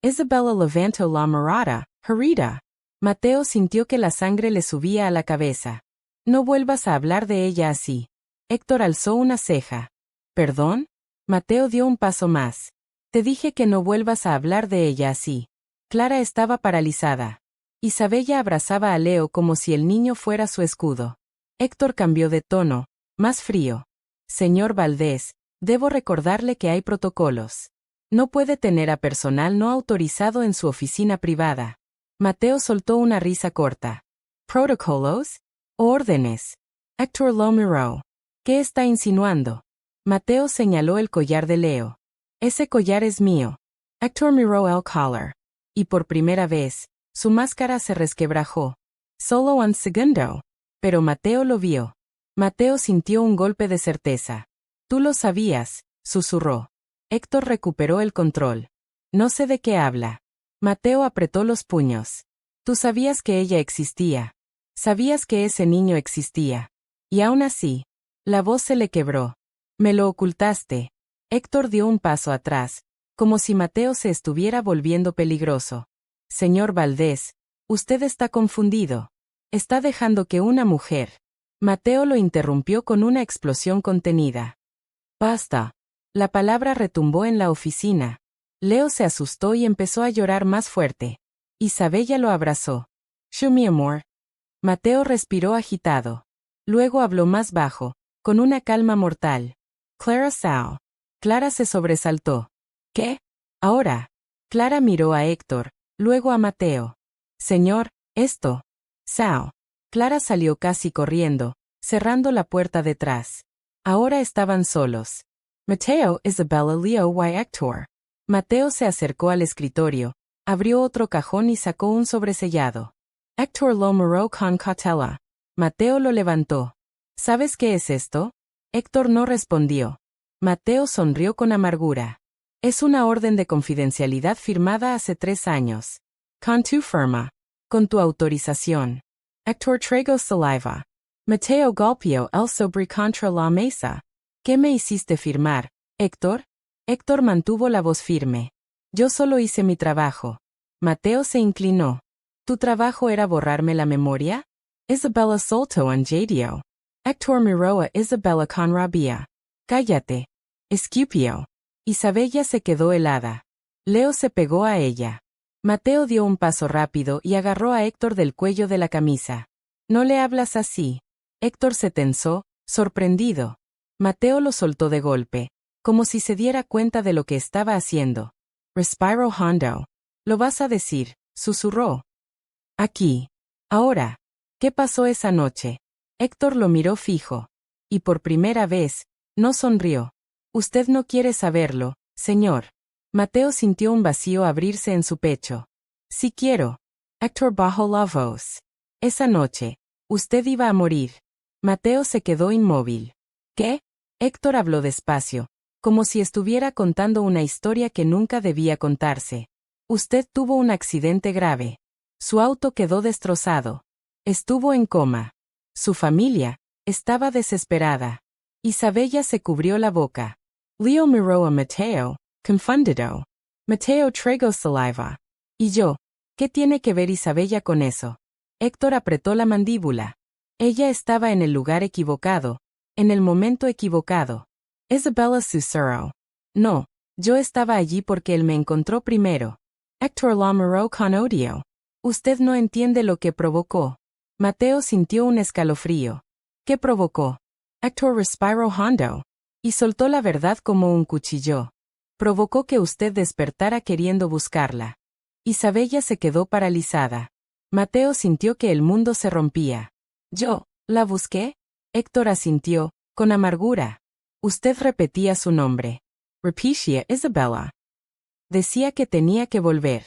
Isabella levantó la mirada, herida. Mateo sintió que la sangre le subía a la cabeza. No vuelvas a hablar de ella así. Héctor alzó una ceja. ¿Perdón? Mateo dio un paso más. Te dije que no vuelvas a hablar de ella así. Clara estaba paralizada. Isabella abrazaba a Leo como si el niño fuera su escudo. Héctor cambió de tono, más frío. Señor Valdés, debo recordarle que hay protocolos. No puede tener a personal no autorizado en su oficina privada. Mateo soltó una risa corta. ¿Protocolos? ¿Órdenes? Héctor lo miró. ¿Qué está insinuando? Mateo señaló el collar de Leo. Ese collar es mío. Héctor miró el collar. Y por primera vez, su máscara se resquebrajó. Solo un segundo. Pero Mateo lo vio. Mateo sintió un golpe de certeza. Tú lo sabías, susurró. Héctor recuperó el control. No sé de qué habla. Mateo apretó los puños. Tú sabías que ella existía. Sabías que ese niño existía. Y aún así, la voz se le quebró. Me lo ocultaste. Héctor dio un paso atrás, como si Mateo se estuviera volviendo peligroso. Señor Valdés, usted está confundido. Está dejando que una mujer. Mateo lo interrumpió con una explosión contenida. Basta. La palabra retumbó en la oficina. Leo se asustó y empezó a llorar más fuerte. Isabella lo abrazó. Mi amor. Mateo respiró agitado. Luego habló más bajo, con una calma mortal. Clara Sao. Clara se sobresaltó. ¿Qué? Ahora. Clara miró a Héctor, luego a Mateo. Señor, esto. Sao. Clara salió casi corriendo, cerrando la puerta detrás. Ahora estaban solos. Mateo, Isabella, Leo y Héctor. Mateo se acercó al escritorio, abrió otro cajón y sacó un sobresellado. Héctor lo miró con cautela. Mateo lo levantó. ¿Sabes qué es esto? Héctor no respondió. Mateo sonrió con amargura. Es una orden de confidencialidad firmada hace 3 años. Con tu firma. Con tu autorización. Héctor tragó saliva. Mateo golpeó el sobre contra la mesa. ¿Qué me hiciste firmar, Héctor? Héctor mantuvo la voz firme. Yo solo hice mi trabajo. Mateo se inclinó. ¿Tu trabajo era borrarme la memoria? Isabella soltó un jadio. Héctor miró a Isabella con rabia. Cállate. Escupió. Isabella se quedó helada. Leo se pegó a ella. Mateo dio un paso rápido y agarró a Héctor del cuello de la camisa. No le hablas así. Héctor se tensó, sorprendido. Mateo lo soltó de golpe, como si se diera cuenta de lo que estaba haciendo. Respiró hondo. Lo vas a decir, susurró. Aquí. Ahora. ¿Qué pasó esa noche? Héctor lo miró fijo. Y por primera vez, no sonrió. Usted no quiere saberlo, señor. Mateo sintió un vacío abrirse en su pecho. Sí quiero. Héctor bajó la voz. Esa noche, usted iba a morir. Mateo se quedó inmóvil. ¿Qué? Héctor habló despacio, como si estuviera contando una historia que nunca debía contarse. Usted tuvo un accidente grave. Su auto quedó destrozado. Estuvo en coma. Su familia estaba desesperada. Isabella se cubrió la boca. Leo miró a Mateo, confundido. Mateo tragó saliva. ¿Y yo? ¿Qué tiene que ver Isabella con eso? Héctor apretó la mandíbula. Ella estaba en el lugar equivocado, en el momento equivocado. Isabella susurró. No, yo estaba allí porque él me encontró primero. Héctor la miró con odio. Usted no entiende lo que provocó. Mateo sintió un escalofrío. ¿Qué provocó? Héctor respiró hondo. Y soltó la verdad como un cuchillo. Provocó que usted despertara queriendo buscarla. Isabella se quedó paralizada. Mateo sintió que el mundo se rompía. ¿Yo la busqué? Héctor asintió, con amargura. Usted repetía su nombre. Repetia Isabella. Decía que tenía que volver.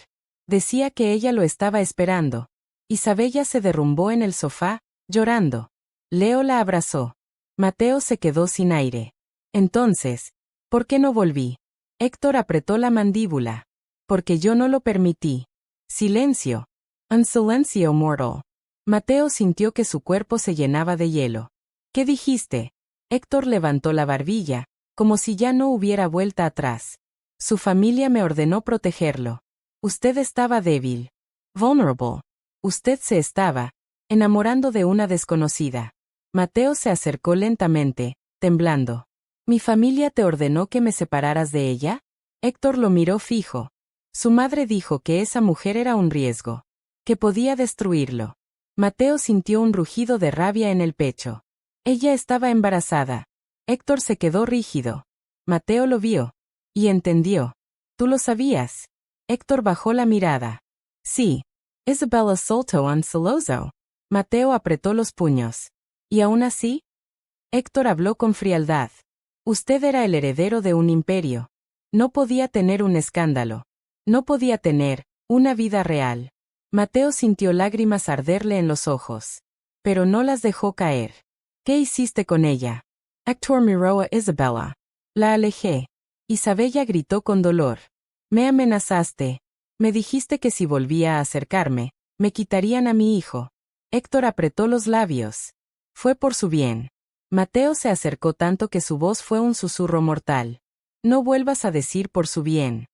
Decía que ella lo estaba esperando. Isabella se derrumbó en el sofá, llorando. Leo la abrazó. Mateo se quedó sin aire. Entonces, ¿por qué no volví? Héctor apretó la mandíbula. Porque yo no lo permití. Silencio. Un silencio mortal. Mateo sintió que su cuerpo se llenaba de hielo. ¿Qué dijiste? Héctor levantó la barbilla, como si ya no hubiera vuelta atrás. Su familia me ordenó protegerlo. Usted estaba débil. Vulnerable. Usted se estaba enamorando de una desconocida. Mateo se acercó lentamente, temblando. ¿Mi familia te ordenó que me separaras de ella? Héctor lo miró fijo. Su madre dijo que esa mujer era un riesgo, que podía destruirlo. Mateo sintió un rugido de rabia en el pecho. Ella estaba embarazada. Héctor se quedó rígido. Mateo lo vio. Y entendió. ¿Tú lo sabías? Héctor bajó la mirada. Sí. Isabella soltó un celoso. Mateo apretó los puños. ¿Y aún así? Héctor habló con frialdad. Usted era el heredero de un imperio. No podía tener un escándalo. No podía tener una vida real. Mateo sintió lágrimas arderle en los ojos. Pero no las dejó caer. ¿Qué hiciste con ella? Héctor miró a Isabella. La alejé. Isabella gritó con dolor. Me amenazaste. Me dijiste que si volvía a acercarme, me quitarían a mi hijo. Héctor apretó los labios. Fue por su bien. Mateo se acercó tanto que su voz fue un susurro mortal. No vuelvas a decir por su bien.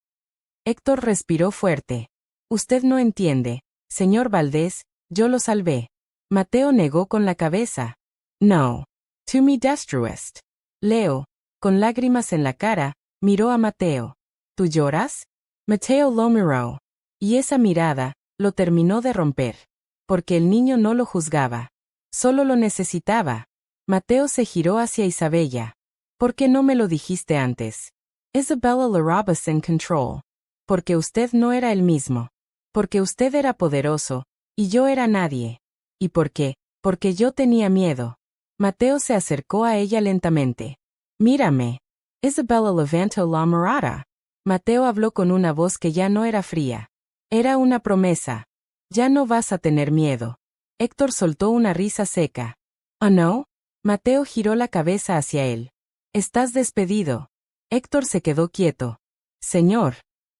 Héctor respiró fuerte. Usted no entiende, señor Valdés, yo lo salvé. Mateo negó con la cabeza. No. To me destruist. Leo, con lágrimas en la cara, miró a Mateo. ¿Tú lloras? Mateo lo miró. Y esa mirada, lo terminó de romper. Porque el niño no lo juzgaba. Solo lo necesitaba. Mateo se giró hacia Isabella. ¿Por qué no me lo dijiste antes? Isabella Larrabas en control. Porque usted no era el mismo. Porque usted era poderoso, y yo era nadie. ¿Y por qué? Porque yo tenía miedo. Mateo se acercó a ella lentamente. Mírame. Isabella levantó la mirada. Mateo habló con una voz que ya no era fría. Era una promesa. Ya no vas a tener miedo. Héctor soltó una risa seca. ¿Oh no? Mateo giró la cabeza hacia él. Estás despedido. Héctor se quedó quieto. Señor.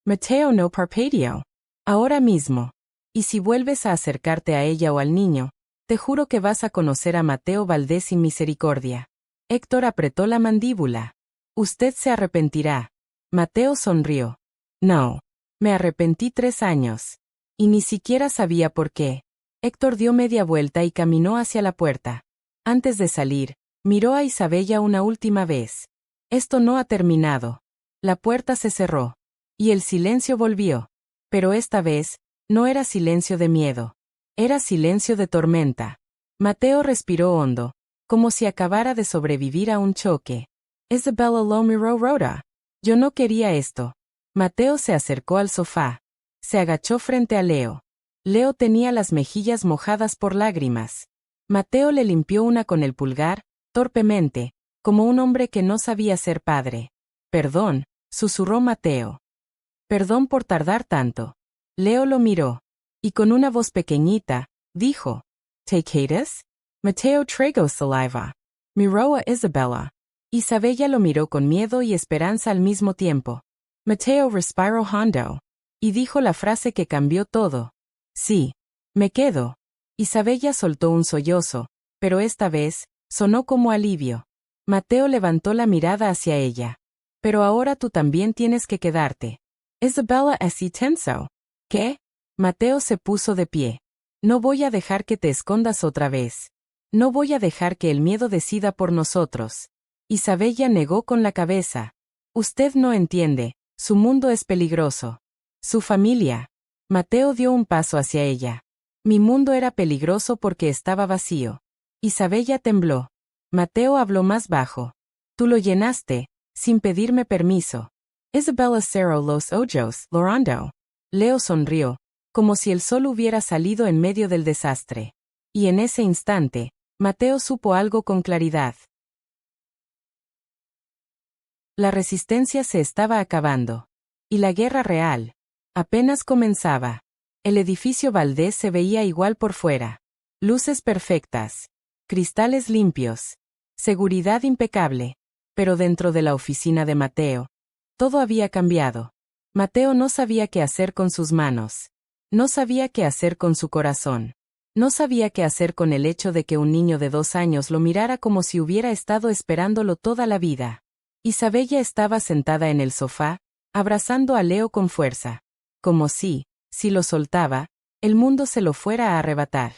Mateo no parpadeó. Ahora mismo. Y si vuelves a acercarte a ella o al niño, te juro que vas a conocer a Mateo Valdés sin misericordia. Héctor apretó la mandíbula. Usted se arrepentirá. Mateo sonrió. No. Me arrepentí 3 años. Y ni siquiera sabía por qué. Héctor dio media vuelta y caminó hacia la puerta. Antes de salir, miró a Isabella una última vez. Esto no ha terminado. La puerta se cerró. Y el silencio volvió. Pero esta vez, no era silencio de miedo. Era silencio de tormenta. Mateo respiró hondo, como si acabara de sobrevivir a un choque. Isabella lo miró rota. Yo no quería esto. Mateo se acercó al sofá. Se agachó frente a Leo. Leo tenía las mejillas mojadas por lágrimas. Mateo le limpió una con el pulgar, torpemente, como un hombre que no sabía ser padre. Perdón, susurró Mateo. Perdón por tardar tanto. Leo lo miró. Y con una voz pequeñita, dijo. ¿Te quedas? Mateo tragó saliva. Miró a Isabella. Isabella lo miró con miedo y esperanza al mismo tiempo. Mateo respiró hondo. Y dijo la frase que cambió todo. Sí. Me quedo. Isabella soltó un sollozo, pero esta vez, sonó como alivio. Mateo levantó la mirada hacia ella. Pero ahora tú también tienes que quedarte. Isabella así tenso. ¿Qué? Mateo se puso de pie. No voy a dejar que te escondas otra vez. No voy a dejar que el miedo decida por nosotros. Isabella negó con la cabeza. Usted no entiende, su mundo es peligroso. Su familia. Mateo dio un paso hacia ella. Mi mundo era peligroso porque estaba vacío. Isabella tembló. Mateo habló más bajo. Tú lo llenaste, sin pedirme permiso. Isabella cerró los ojos, llorando. Leo sonrió, como si el sol hubiera salido en medio del desastre. Y en ese instante, Mateo supo algo con claridad. La resistencia se estaba acabando. Y la guerra real apenas comenzaba. El edificio Valdés se veía igual por fuera. Luces perfectas. Cristales limpios. Seguridad impecable. Pero dentro de la oficina de Mateo, todo había cambiado. Mateo no sabía qué hacer con sus manos. No sabía qué hacer con su corazón. No sabía qué hacer con el hecho de que un niño de 2 años lo mirara como si hubiera estado esperándolo toda la vida. Isabella estaba sentada en el sofá, abrazando a Leo con fuerza. Como si lo soltaba, el mundo se lo fuera a arrebatar.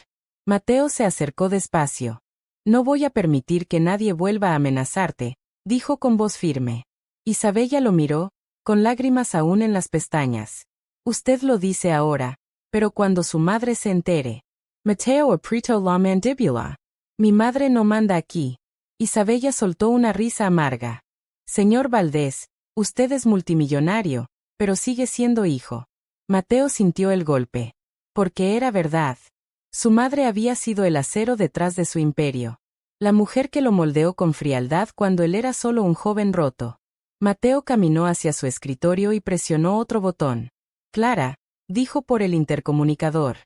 Mateo se acercó despacio. No voy a permitir que nadie vuelva a amenazarte, dijo con voz firme. Isabella lo miró, con lágrimas aún en las pestañas. Usted lo dice ahora, pero cuando su madre se entere. Mateo apretó la mandíbula. Mi madre no manda aquí. Isabella soltó una risa amarga. Señor Valdés, usted es multimillonario, pero sigue siendo hijo. Mateo sintió el golpe. Porque era verdad. Su madre había sido el acero detrás de su imperio. La mujer que lo moldeó con frialdad cuando él era solo un joven roto. Mateo caminó hacia su escritorio y presionó otro botón. Clara, dijo por el intercomunicador.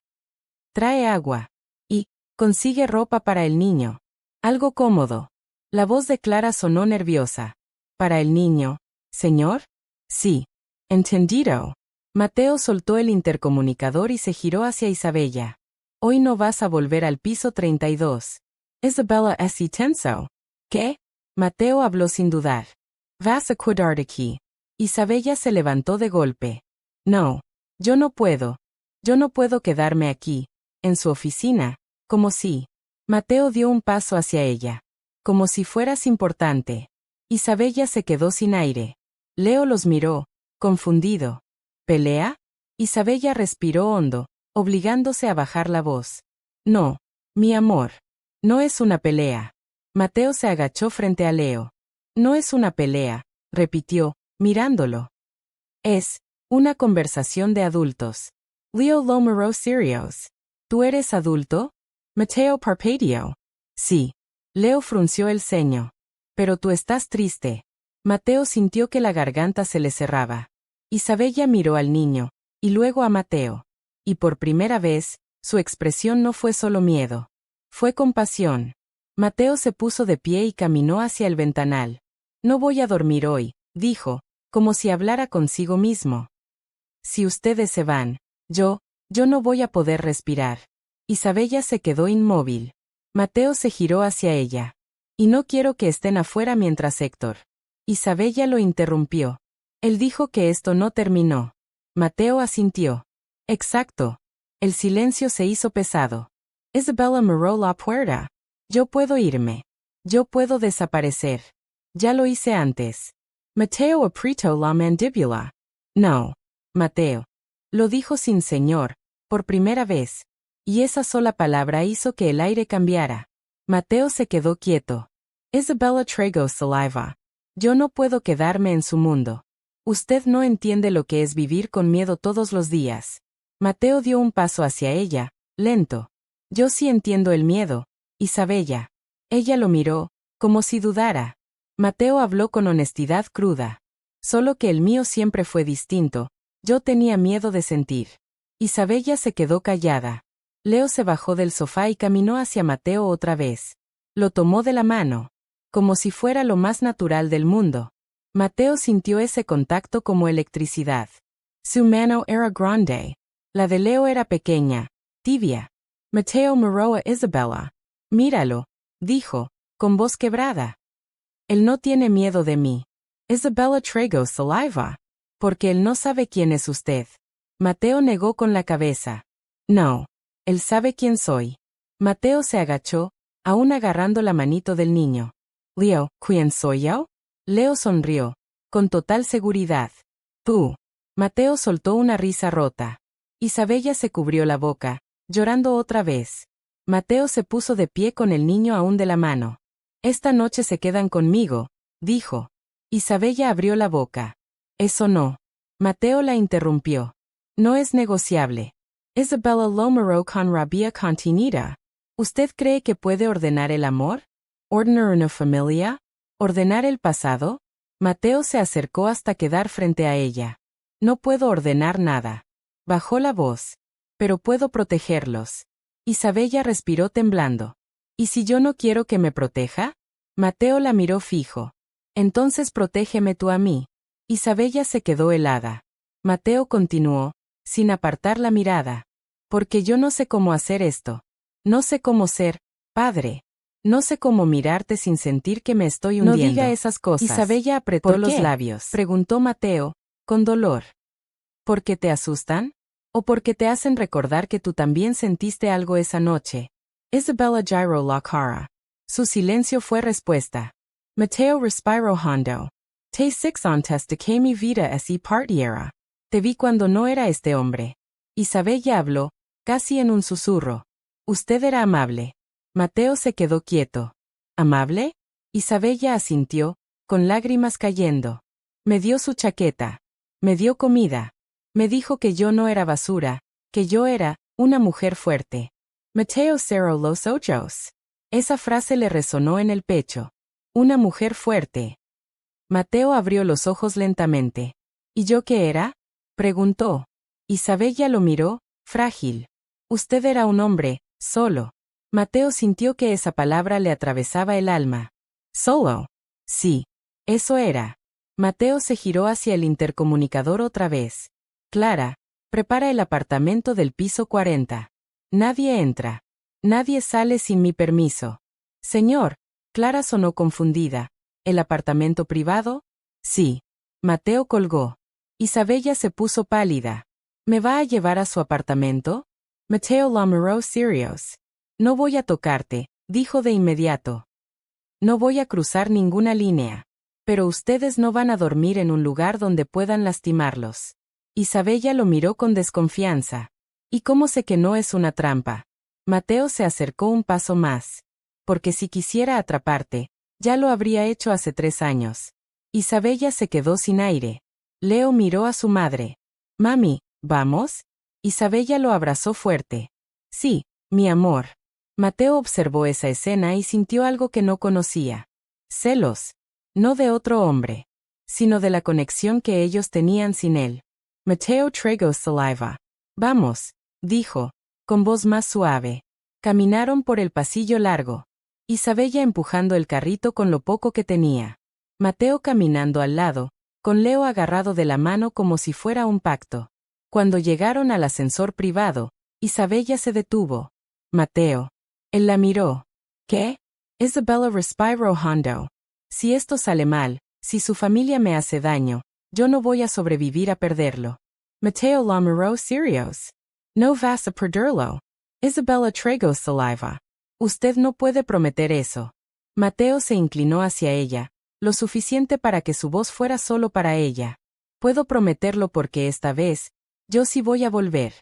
Trae agua. Y, consigue ropa para el niño. Algo cómodo. La voz de Clara sonó nerviosa. ¿Para el niño, señor? Sí. Entendido. Mateo soltó el intercomunicador y se giró hacia Isabella. Hoy no vas a volver al piso 32. Isabella así tenso. ¿Qué? Mateo habló sin dudar. Vas a quedarte aquí. Isabella se levantó de golpe. No. Yo no puedo. Yo no puedo quedarme aquí, en su oficina, como si. Mateo dio un paso hacia ella. Como si fueras importante. Isabella se quedó sin aire. Leo los miró, confundido. ¿Pelea? Isabella respiró hondo, obligándose a bajar la voz. No, mi amor. No es una pelea. Mateo se agachó frente a Leo. No es una pelea, repitió, mirándolo. Es una conversación de adultos. Leo lo miró serios. ¿Tú eres adulto? Mateo parpadeó. Sí. Leo frunció el ceño. Pero tú estás triste. Mateo sintió que la garganta se le cerraba. Isabella miró al niño, y luego a Mateo. Y por primera vez, su expresión no fue solo miedo. Fue compasión. Mateo se puso de pie y caminó hacia el ventanal. No voy a dormir hoy, dijo, como si hablara consigo mismo. Si ustedes se van, yo no voy a poder respirar. Isabella se quedó inmóvil. Mateo se giró hacia ella. Y no quiero que estén afuera mientras Héctor. Isabella lo interrumpió. Él dijo que esto no terminó. Mateo asintió. Exacto. El silencio se hizo pesado. Isabella miró la puerta. Yo puedo irme. Yo puedo desaparecer. Ya lo hice antes. Mateo apretó la mandíbula. No. Mateo. Lo dijo sin señor, por primera vez. Y esa sola palabra hizo que el aire cambiara. Mateo se quedó quieto. Isabella tragó saliva. Yo no puedo quedarme en su mundo. Usted no entiende lo que es vivir con miedo todos los días. Mateo dio un paso hacia ella, lento. Yo sí entiendo el miedo, Isabella. Ella lo miró, como si dudara. Mateo habló con honestidad cruda. Solo que el mío siempre fue distinto. Yo tenía miedo de sentir. Isabella se quedó callada. Leo se bajó del sofá y caminó hacia Mateo otra vez. Lo tomó de la mano. como si fuera lo más natural del mundo. Mateo sintió ese contacto como electricidad. Su mano era grande. La de Leo era pequeña, tibia. Mateo miró a Isabella. Míralo, dijo, con voz quebrada. Él no tiene miedo de mí. Isabella tragó saliva. Porque él no sabe quién es usted. Mateo negó con la cabeza. No. Él sabe quién soy. Mateo se agachó, aún agarrando la manito del niño. Leo, ¿quién soy yo? Leo sonrió, con total seguridad. Tú. Mateo soltó una risa rota. Isabella se cubrió la boca, llorando otra vez. Mateo se puso de pie con el niño aún de la mano. Esta noche se quedan conmigo, dijo. Isabella abrió la boca. Eso no. Mateo la interrumpió. No es negociable. Isabella lo miró con rabia contenida. ¿Usted cree que puede ordenar el amor? ¿Ordenar una familia? ¿Ordenar el pasado? Mateo se acercó hasta quedar frente a ella. No puedo ordenar nada. Bajó la voz. Pero puedo protegerlos. Isabella respiró temblando. ¿Y si yo no quiero que me proteja? Mateo la miró fijo. Entonces protégeme tú a mí. Isabella se quedó helada. Mateo continuó, sin apartar la mirada. Porque yo no sé cómo hacer esto. No sé cómo ser padre. No sé cómo mirarte sin sentir que me estoy hundiendo. No diga esas cosas. Isabella apretó los labios. Preguntó Mateo, con dolor. ¿Por qué te asustan? ¿O porque te hacen recordar que tú también sentiste algo esa noche? Isabella giró la cara. Su silencio fue respuesta. Mateo respiró hondo. Te six antes de que mi vida así partiera. Te vi cuando no era este hombre. Isabella habló, casi en un susurro. Usted era amable. Mateo se quedó quieto. ¿Amable? Isabella asintió, con lágrimas cayendo. Me dio su chaqueta. Me dio comida. Me dijo que yo no era basura, que yo era una mujer fuerte. Mateo cerró los ojos. Esa frase le resonó en el pecho. Una mujer fuerte. Mateo abrió los ojos lentamente. ¿Y yo qué era? Preguntó. Isabella lo miró, frágil. Usted era un hombre, solo. Mateo sintió que esa palabra le atravesaba el alma. ¿Solo? Sí. Eso era. Mateo se giró hacia el intercomunicador otra vez. Clara, prepara el apartamento del piso 40. Nadie entra. Nadie sale sin mi permiso. Señor, Clara sonó confundida. ¿El apartamento privado? Sí. Mateo colgó. Isabella se puso pálida. ¿Me va a llevar a su apartamento? Mateo lo miró serios. No voy a tocarte, dijo de inmediato. No voy a cruzar ninguna línea. Pero ustedes no van a dormir en un lugar donde puedan lastimarlos. Isabella lo miró con desconfianza. ¿Y cómo sé que no es una trampa? Mateo se acercó un paso más. Porque si quisiera atraparte, ya lo habría hecho hace 3 años. Isabella se quedó sin aire. Leo miró a su madre. Mami, ¿vamos? Isabella lo abrazó fuerte. Sí, mi amor. Mateo observó esa escena y sintió algo que no conocía. Celos. No de otro hombre, sino de la conexión que ellos tenían sin él. Mateo tragó saliva. Vamos, dijo, con voz más suave. Caminaron por el pasillo largo. Isabella empujando el carrito con lo poco que tenía. Mateo caminando al lado, con Leo agarrado de la mano como si fuera un pacto. Cuando llegaron al ascensor privado, Isabella se detuvo. Mateo. Él la miró. ¿Qué? Isabella respiró hondo. Si esto sale mal, si su familia me hace daño, yo no voy a sobrevivir a perderlo. Mateo lo miró serios. No vas a perderlo. Isabella tragó saliva. Usted no puede prometer eso. Mateo se inclinó hacia ella, lo suficiente para que su voz fuera solo para ella. Puedo prometerlo porque esta vez, yo sí voy a volver.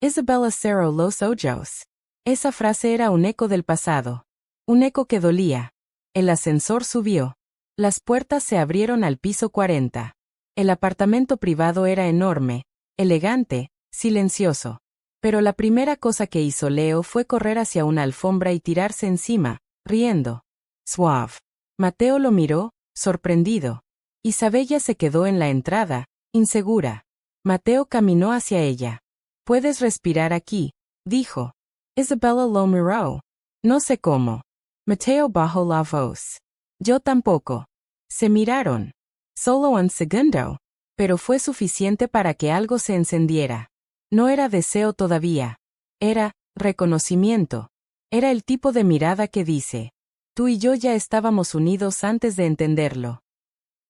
Isabella cerró los ojos. Esa frase era un eco del pasado. Un eco que dolía. El ascensor subió. Las puertas se abrieron al piso 40. El apartamento privado era enorme, elegante, silencioso. Pero la primera cosa que hizo Leo fue correr hacia una alfombra y tirarse encima, riendo. Suave. Mateo lo miró, sorprendido. Isabella se quedó en la entrada, insegura. Mateo caminó hacia ella. Puedes respirar aquí, dijo. Isabella lo miró. No sé cómo. Mateo bajó la voz. Yo tampoco. Se miraron. Solo un segundo. Pero fue suficiente para que algo se encendiera. No era deseo todavía. Era reconocimiento. Era el tipo de mirada que dice: tú y yo ya estábamos unidos antes de entenderlo.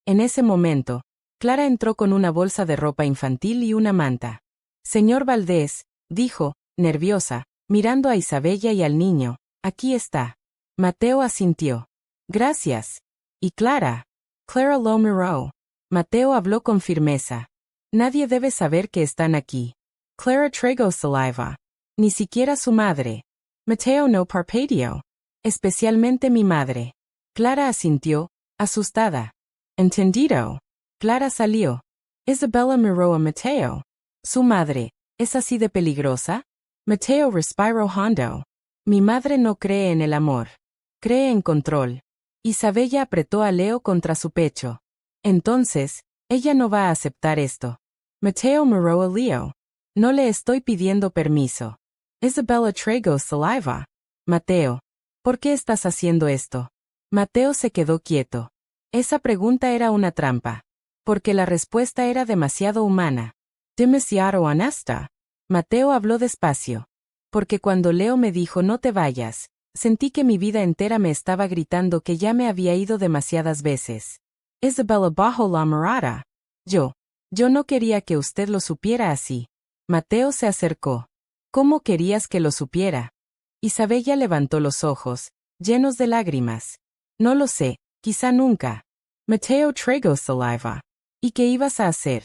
En ese momento, Clara entró con una bolsa de ropa infantil y una manta. Señor Valdés, dijo, nerviosa, mirando a Isabella y al niño, aquí está. Mateo asintió. Gracias. ¿Y Clara? Clara lo miró. Mateo habló con firmeza. Nadie debe saber que están aquí. Clara tragó saliva. Ni siquiera su madre. Mateo no parpadeó. Especialmente mi madre. Clara asintió, asustada. Entendido. Clara salió. Isabella miró a Mateo. Su madre, ¿es así de peligrosa? Mateo respiró hondo. Mi madre no cree en el amor. Cree en control. Isabella apretó a Leo contra su pecho. Entonces, ella no va a aceptar esto. Mateo miró a Leo. No le estoy pidiendo permiso. Isabella tragó saliva. Mateo, ¿por qué estás haciendo esto? Mateo se quedó quieto. Esa pregunta era una trampa. Porque la respuesta era demasiado humana. Demasiado honesta. Mateo habló despacio. Porque cuando Leo me dijo no te vayas, sentí que mi vida entera me estaba gritando que ya me había ido demasiadas veces. Isabella bajó la mirada. Yo no quería que usted lo supiera así. Mateo se acercó. ¿Cómo querías que lo supiera? Isabella levantó los ojos, llenos de lágrimas. No lo sé, quizá nunca. Mateo tragó saliva. ¿Y qué ibas a hacer?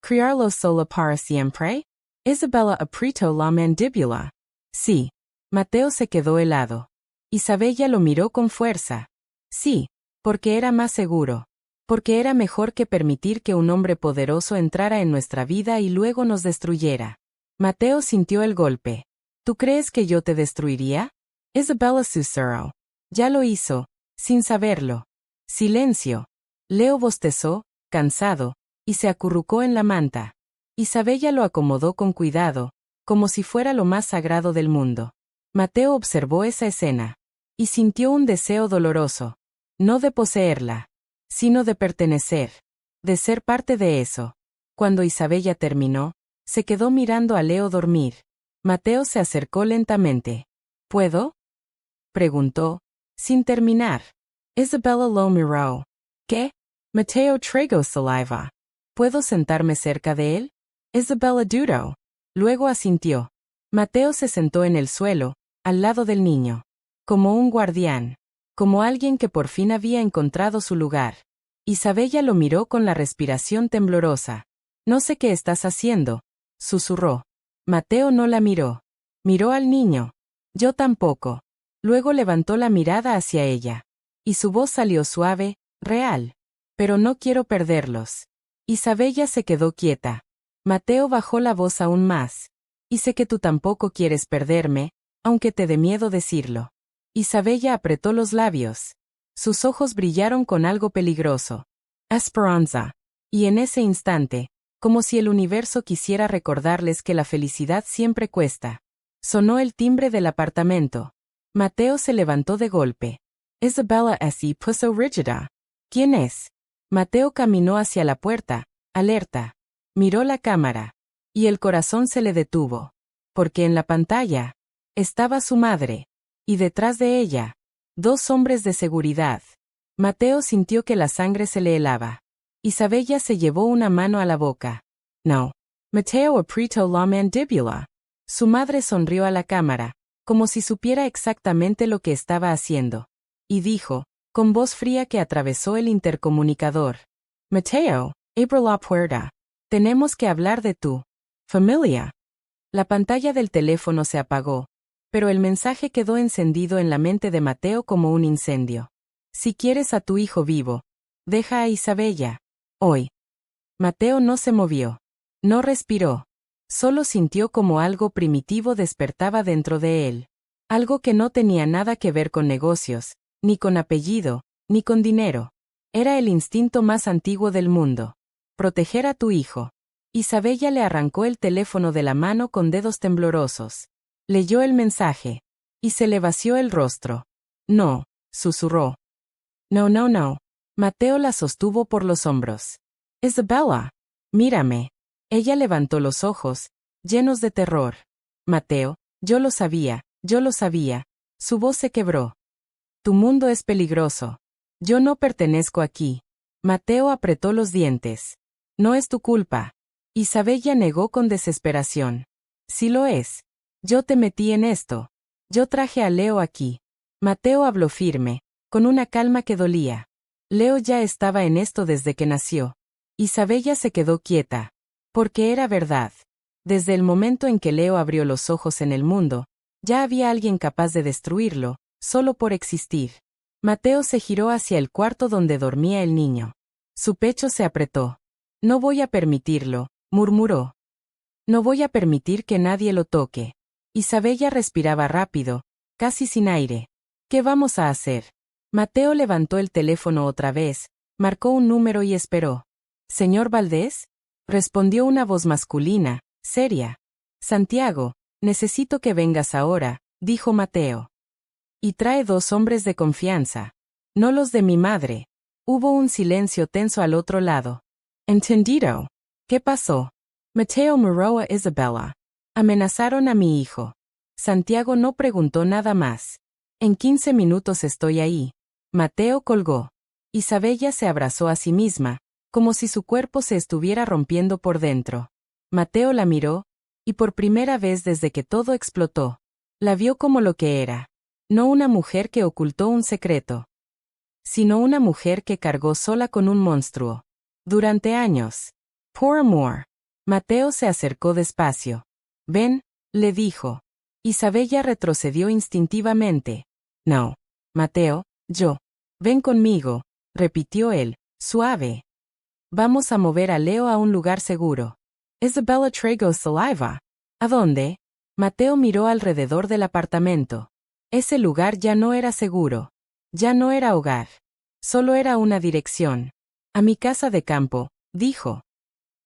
¿Criarlo solo para siempre? Isabella apretó la mandíbula. Sí. Mateo se quedó helado. Isabella lo miró con fuerza. Sí, porque era más seguro. Porque era mejor que permitir que un hombre poderoso entrara en nuestra vida y luego nos destruyera. Mateo sintió el golpe. ¿Tú crees que yo te destruiría? Isabella susurró. Ya lo hizo, sin saberlo. Silencio. Leo bostezó, cansado, y se acurrucó en la manta. Isabella lo acomodó con cuidado, como si fuera lo más sagrado del mundo. Mateo observó esa escena. Y sintió un deseo doloroso. No de poseerla, sino de pertenecer. De ser parte de eso. Cuando Isabella terminó, se quedó mirando a Leo dormir. Mateo se acercó lentamente. ¿Puedo? Preguntó, sin terminar. Isabella lo miró. ¿Qué? Mateo tragó saliva. ¿Puedo sentarme cerca de él? Isabella dudó. Luego asintió. Mateo se sentó en el suelo, al lado del niño. Como un guardián. Como alguien que por fin había encontrado su lugar. Isabella lo miró con la respiración temblorosa. No sé qué estás haciendo, susurró. Mateo no la miró. Miró al niño. Yo tampoco. Luego levantó la mirada hacia ella. Y su voz salió suave, real. Pero no quiero perderlos. Isabella se quedó quieta. Mateo bajó la voz aún más. Y sé que tú tampoco quieres perderme, aunque te dé miedo decirlo. Isabella apretó los labios. Sus ojos brillaron con algo peligroso. Esperanza. Y en ese instante, como si el universo quisiera recordarles que la felicidad siempre cuesta. Sonó el timbre del apartamento. Mateo se levantó de golpe. Isabella se puso rígida. ¿Quién es? Mateo caminó hacia la puerta, alerta. Miró la cámara. Y el corazón se le detuvo. Porque en la pantalla estaba su madre. Y detrás de ella, dos hombres de seguridad. Mateo sintió que la sangre se le helaba. Isabella se llevó una mano a la boca. No. Mateo apretó la mandíbula. Su madre sonrió a la cámara, como si supiera exactamente lo que estaba haciendo. Y dijo, con voz fría que atravesó el intercomunicador. Mateo, abre la puerta. Tenemos que hablar de tu familia. La pantalla del teléfono se apagó, pero el mensaje quedó encendido en la mente de Mateo como un incendio. Si quieres a tu hijo vivo, deja a Isabella. Hoy. Mateo no se movió. No respiró. Solo sintió como algo primitivo despertaba dentro de él. Algo que no tenía nada que ver con negocios, ni con apellido, ni con dinero. Era el instinto más antiguo del mundo. Proteger a tu hijo. Isabella le arrancó el teléfono de la mano con dedos temblorosos. Leyó el mensaje. Y se le vació el rostro. No, susurró. No, no, no. Mateo la sostuvo por los hombros. Isabella. Mírame. Ella levantó los ojos, llenos de terror. Mateo, yo lo sabía, yo lo sabía. Su voz se quebró. Tu mundo es peligroso. Yo no pertenezco aquí. Mateo apretó los dientes. No es tu culpa. Isabella negó con desesperación. Sí lo es. Yo te metí en esto. Yo traje a Leo aquí. Mateo habló firme, con una calma que dolía. Leo ya estaba en esto desde que nació. Isabella se quedó quieta. Porque era verdad. Desde el momento en que Leo abrió los ojos en el mundo, ya había alguien capaz de destruirlo, solo por existir. Mateo se giró hacia el cuarto donde dormía el niño. Su pecho se apretó. No voy a permitirlo, murmuró. No voy a permitir que nadie lo toque. Isabella respiraba rápido, casi sin aire. ¿Qué vamos a hacer? Mateo levantó el teléfono otra vez, marcó un número y esperó. ¿Señor Valdés? Respondió una voz masculina, seria. Santiago, necesito que vengas ahora, dijo Mateo. Y trae 2 hombres de confianza. No los de mi madre. Hubo un silencio tenso al otro lado. Entendido. ¿Qué pasó? Mateo miró a Isabella. Amenazaron a mi hijo. Santiago no preguntó nada más. En 15 minutos estoy ahí. Mateo colgó. Isabella se abrazó a sí misma, como si su cuerpo se estuviera rompiendo por dentro. Mateo la miró, y por primera vez desde que todo explotó, la vio como lo que era. No una mujer que ocultó un secreto, sino una mujer que cargó sola con un monstruo. Durante años. Por amor. Mateo se acercó despacio. Ven, le dijo. Isabella retrocedió instintivamente. No. Mateo, yo. Ven conmigo, repitió él, suave. Vamos a mover a Leo a un lugar seguro. Isabella traigo saliva. ¿A dónde? Mateo miró alrededor del apartamento. Ese lugar ya no era seguro. Ya no era hogar. Solo era una dirección. A mi casa de campo, dijo.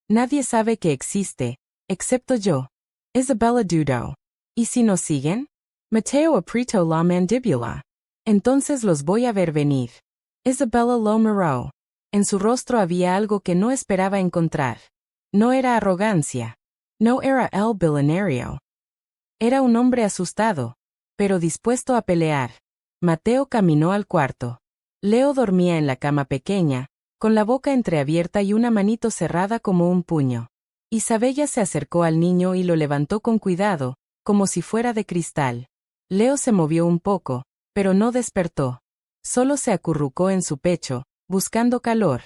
Nadie sabe que existe, excepto yo. Isabella dudó. ¿Y si nos siguen? Mateo apretó la mandíbula. Entonces los voy a ver venir. Isabella lo miró. En su rostro había algo que no esperaba encontrar. No era arrogancia. No era el billonario. Era un hombre asustado, pero dispuesto a pelear. Mateo caminó al cuarto. Leo dormía en la cama pequeña, con la boca entreabierta y una manito cerrada como un puño. Isabella se acercó al niño y lo levantó con cuidado, como si fuera de cristal. Leo se movió un poco, pero no despertó. Solo se acurrucó en su pecho, buscando calor.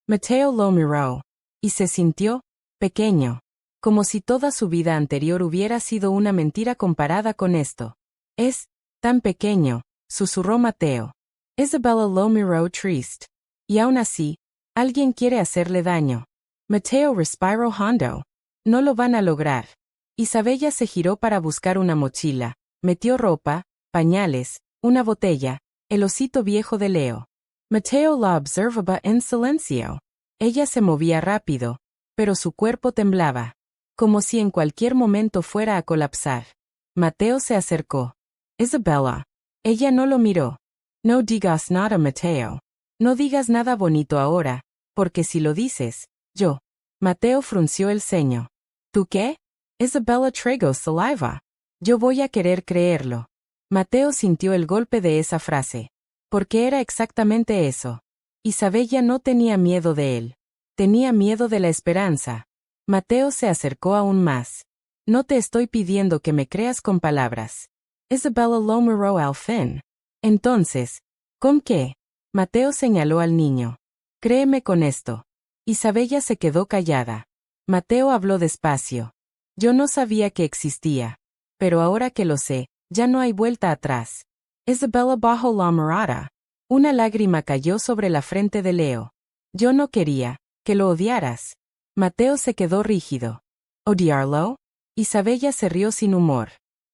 Mateo lo miró. Y se sintió pequeño. Como si toda su vida anterior hubiera sido una mentira comparada con esto. Es tan pequeño, susurró Mateo. Isabella lo miró triste. Y aún así, alguien quiere hacerle daño. Mateo respiró hondo. No lo van a lograr. Isabella se giró para buscar una mochila, metió ropa, pañales, una botella, el osito viejo de Leo. Mateo la observaba en silencio. Ella se movía rápido, pero su cuerpo temblaba, como si en cualquier momento fuera a colapsar. Mateo se acercó. Isabella. Ella no lo miró. No digas nada, Mateo. No digas nada bonito ahora, porque si lo dices, yo. Mateo frunció el ceño. ¿Tú qué? Isabella traigo saliva. Yo voy a querer creerlo. Mateo sintió el golpe de esa frase. Porque era exactamente eso. Isabella no tenía miedo de él. Tenía miedo de la esperanza. Mateo se acercó aún más. No te estoy pidiendo que me creas con palabras. Isabella lo miró al fin. Entonces, ¿con qué? Mateo señaló al niño. Créeme con esto. Isabella se quedó callada. Mateo habló despacio. Yo no sabía que existía. Pero ahora que lo sé, ya no hay vuelta atrás. Isabella bajó la mirada. Una lágrima cayó sobre la frente de Leo. Yo no quería que lo odiaras. Mateo se quedó rígido. ¿Odiarlo? Isabella se rió sin humor.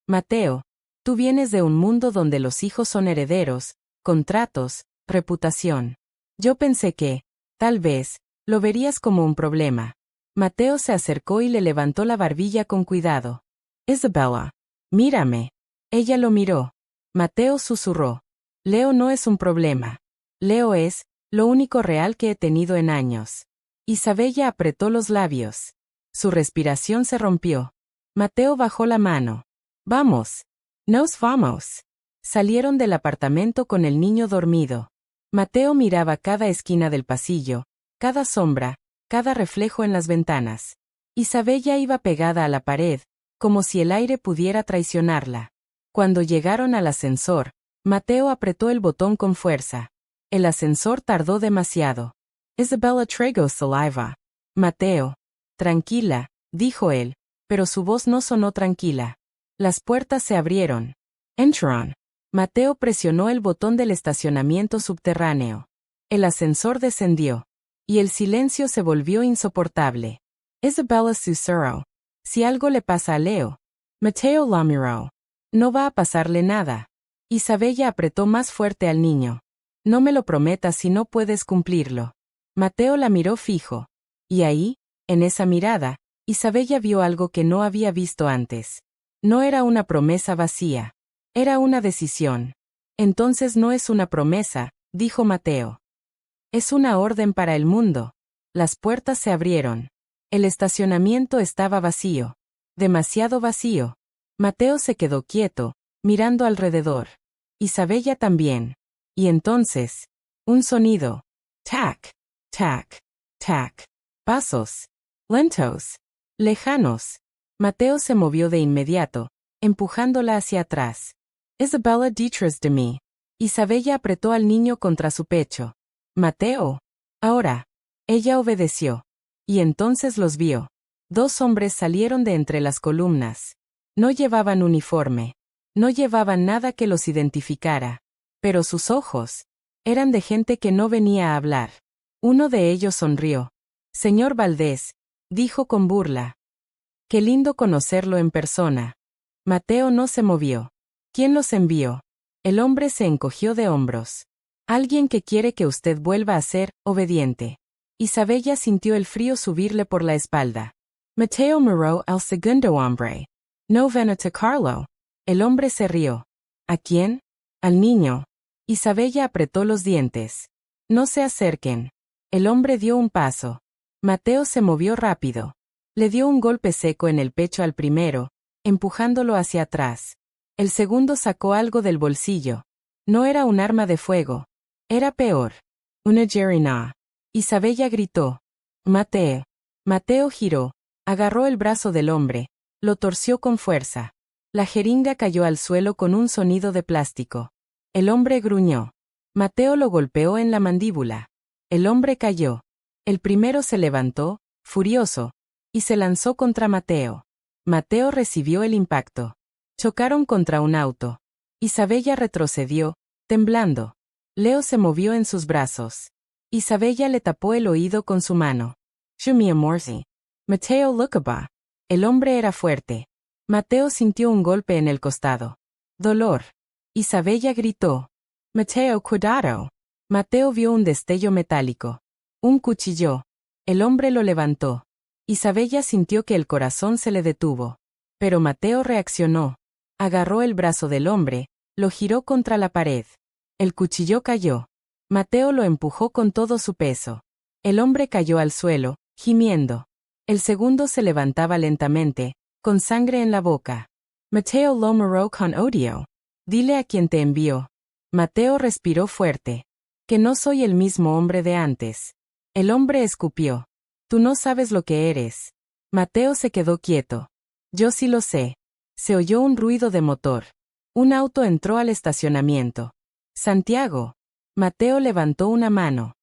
Mateo, tú vienes de un mundo donde los hijos son herederos, contratos, reputación. Yo pensé que, tal vez, lo verías como un problema. Mateo se acercó y le levantó la barbilla con cuidado. Isabella, mírame. Ella lo miró. Mateo susurró. Leo no es un problema. Leo es lo único real que he tenido en años. Isabella apretó los labios. Su respiración se rompió. Mateo bajó la mano. Vamos. Nos vamos. Salieron del apartamento con el niño dormido. Mateo miraba cada esquina del pasillo, cada sombra, cada reflejo en las ventanas. Isabella iba pegada a la pared, como si el aire pudiera traicionarla. Cuando llegaron al ascensor, Mateo apretó el botón con fuerza. El ascensor tardó demasiado. Isabella tragó saliva. Mateo. Tranquila, dijo él, pero su voz no sonó tranquila. Las puertas se abrieron. Entraron. Mateo presionó el botón del estacionamiento subterráneo. El ascensor descendió. Y el silencio se volvió insoportable. Isabella susurró. Si algo le pasa a Leo. Mateo la miró. No va a pasarle nada. Isabella apretó más fuerte al niño. No me lo prometas si no puedes cumplirlo. Mateo la miró fijo. Y ahí, en esa mirada, Isabella vio algo que no había visto antes. No era una promesa vacía. Era una decisión. Entonces no es una promesa, dijo Mateo. Es una orden para el mundo. Las puertas se abrieron. El estacionamiento estaba vacío. Demasiado vacío. Mateo se quedó quieto, mirando alrededor. Isabella también. Y entonces, un sonido. Tac, tac, tac. Pasos. Lentos. Lejanos. Mateo se movió de inmediato, empujándola hacia atrás. Isabella detrás de mí. Isabella apretó al niño contra su pecho. Mateo. Ahora. Ella obedeció. Y entonces los vio. Dos hombres salieron de entre las columnas. No llevaban uniforme. No llevaban nada que los identificara. Pero sus ojos eran de gente que no venía a hablar. Uno de ellos sonrió. Señor Valdés, dijo con burla. Qué lindo conocerlo en persona. Mateo no se movió. ¿Quién los envió? El hombre se encogió de hombros. Alguien que quiere que usted vuelva a ser obediente. Isabella sintió el frío subirle por la espalda. Mateo miró al segundo hombre. No ven a tocarlo. El hombre se rió. ¿A quién? Al niño. Isabella apretó los dientes. No se acerquen. El hombre dio un paso. Mateo se movió rápido. Le dio un golpe seco en el pecho al primero, empujándolo hacia atrás. El segundo sacó algo del bolsillo. No era un arma de fuego. Era peor. Una jeringa. Isabella gritó. Mateo. Mateo giró. Agarró el brazo del hombre. Lo torció con fuerza. La jeringa cayó al suelo con un sonido de plástico. El hombre gruñó. Mateo lo golpeó en la mandíbula. El hombre cayó. El primero se levantó, furioso, y se lanzó contra Mateo. Mateo recibió el impacto. Chocaron contra un auto. Isabella retrocedió, temblando. Leo se movió en sus brazos. Isabella le tapó el oído con su mano. Shumia Morsi. Mateo lookaba. El hombre era fuerte. Mateo sintió un golpe en el costado. Dolor. Isabella gritó. Mateo, cuidado. Mateo vio un destello metálico. Un cuchillo. El hombre lo levantó. Isabella sintió que el corazón se le detuvo. Pero Mateo reaccionó. Agarró el brazo del hombre, lo giró contra la pared. El cuchillo cayó. Mateo lo empujó con todo su peso. El hombre cayó al suelo, gimiendo. El segundo se levantaba lentamente, con sangre en la boca. Mateo lo miró con odio. Dile a quien te envió. Mateo respiró fuerte. Que no soy el mismo hombre de antes. El hombre escupió. Tú no sabes lo que eres. Mateo se quedó quieto. Yo sí lo sé. Se oyó un ruido de motor. Un auto entró al estacionamiento. Santiago. Mateo levantó una mano.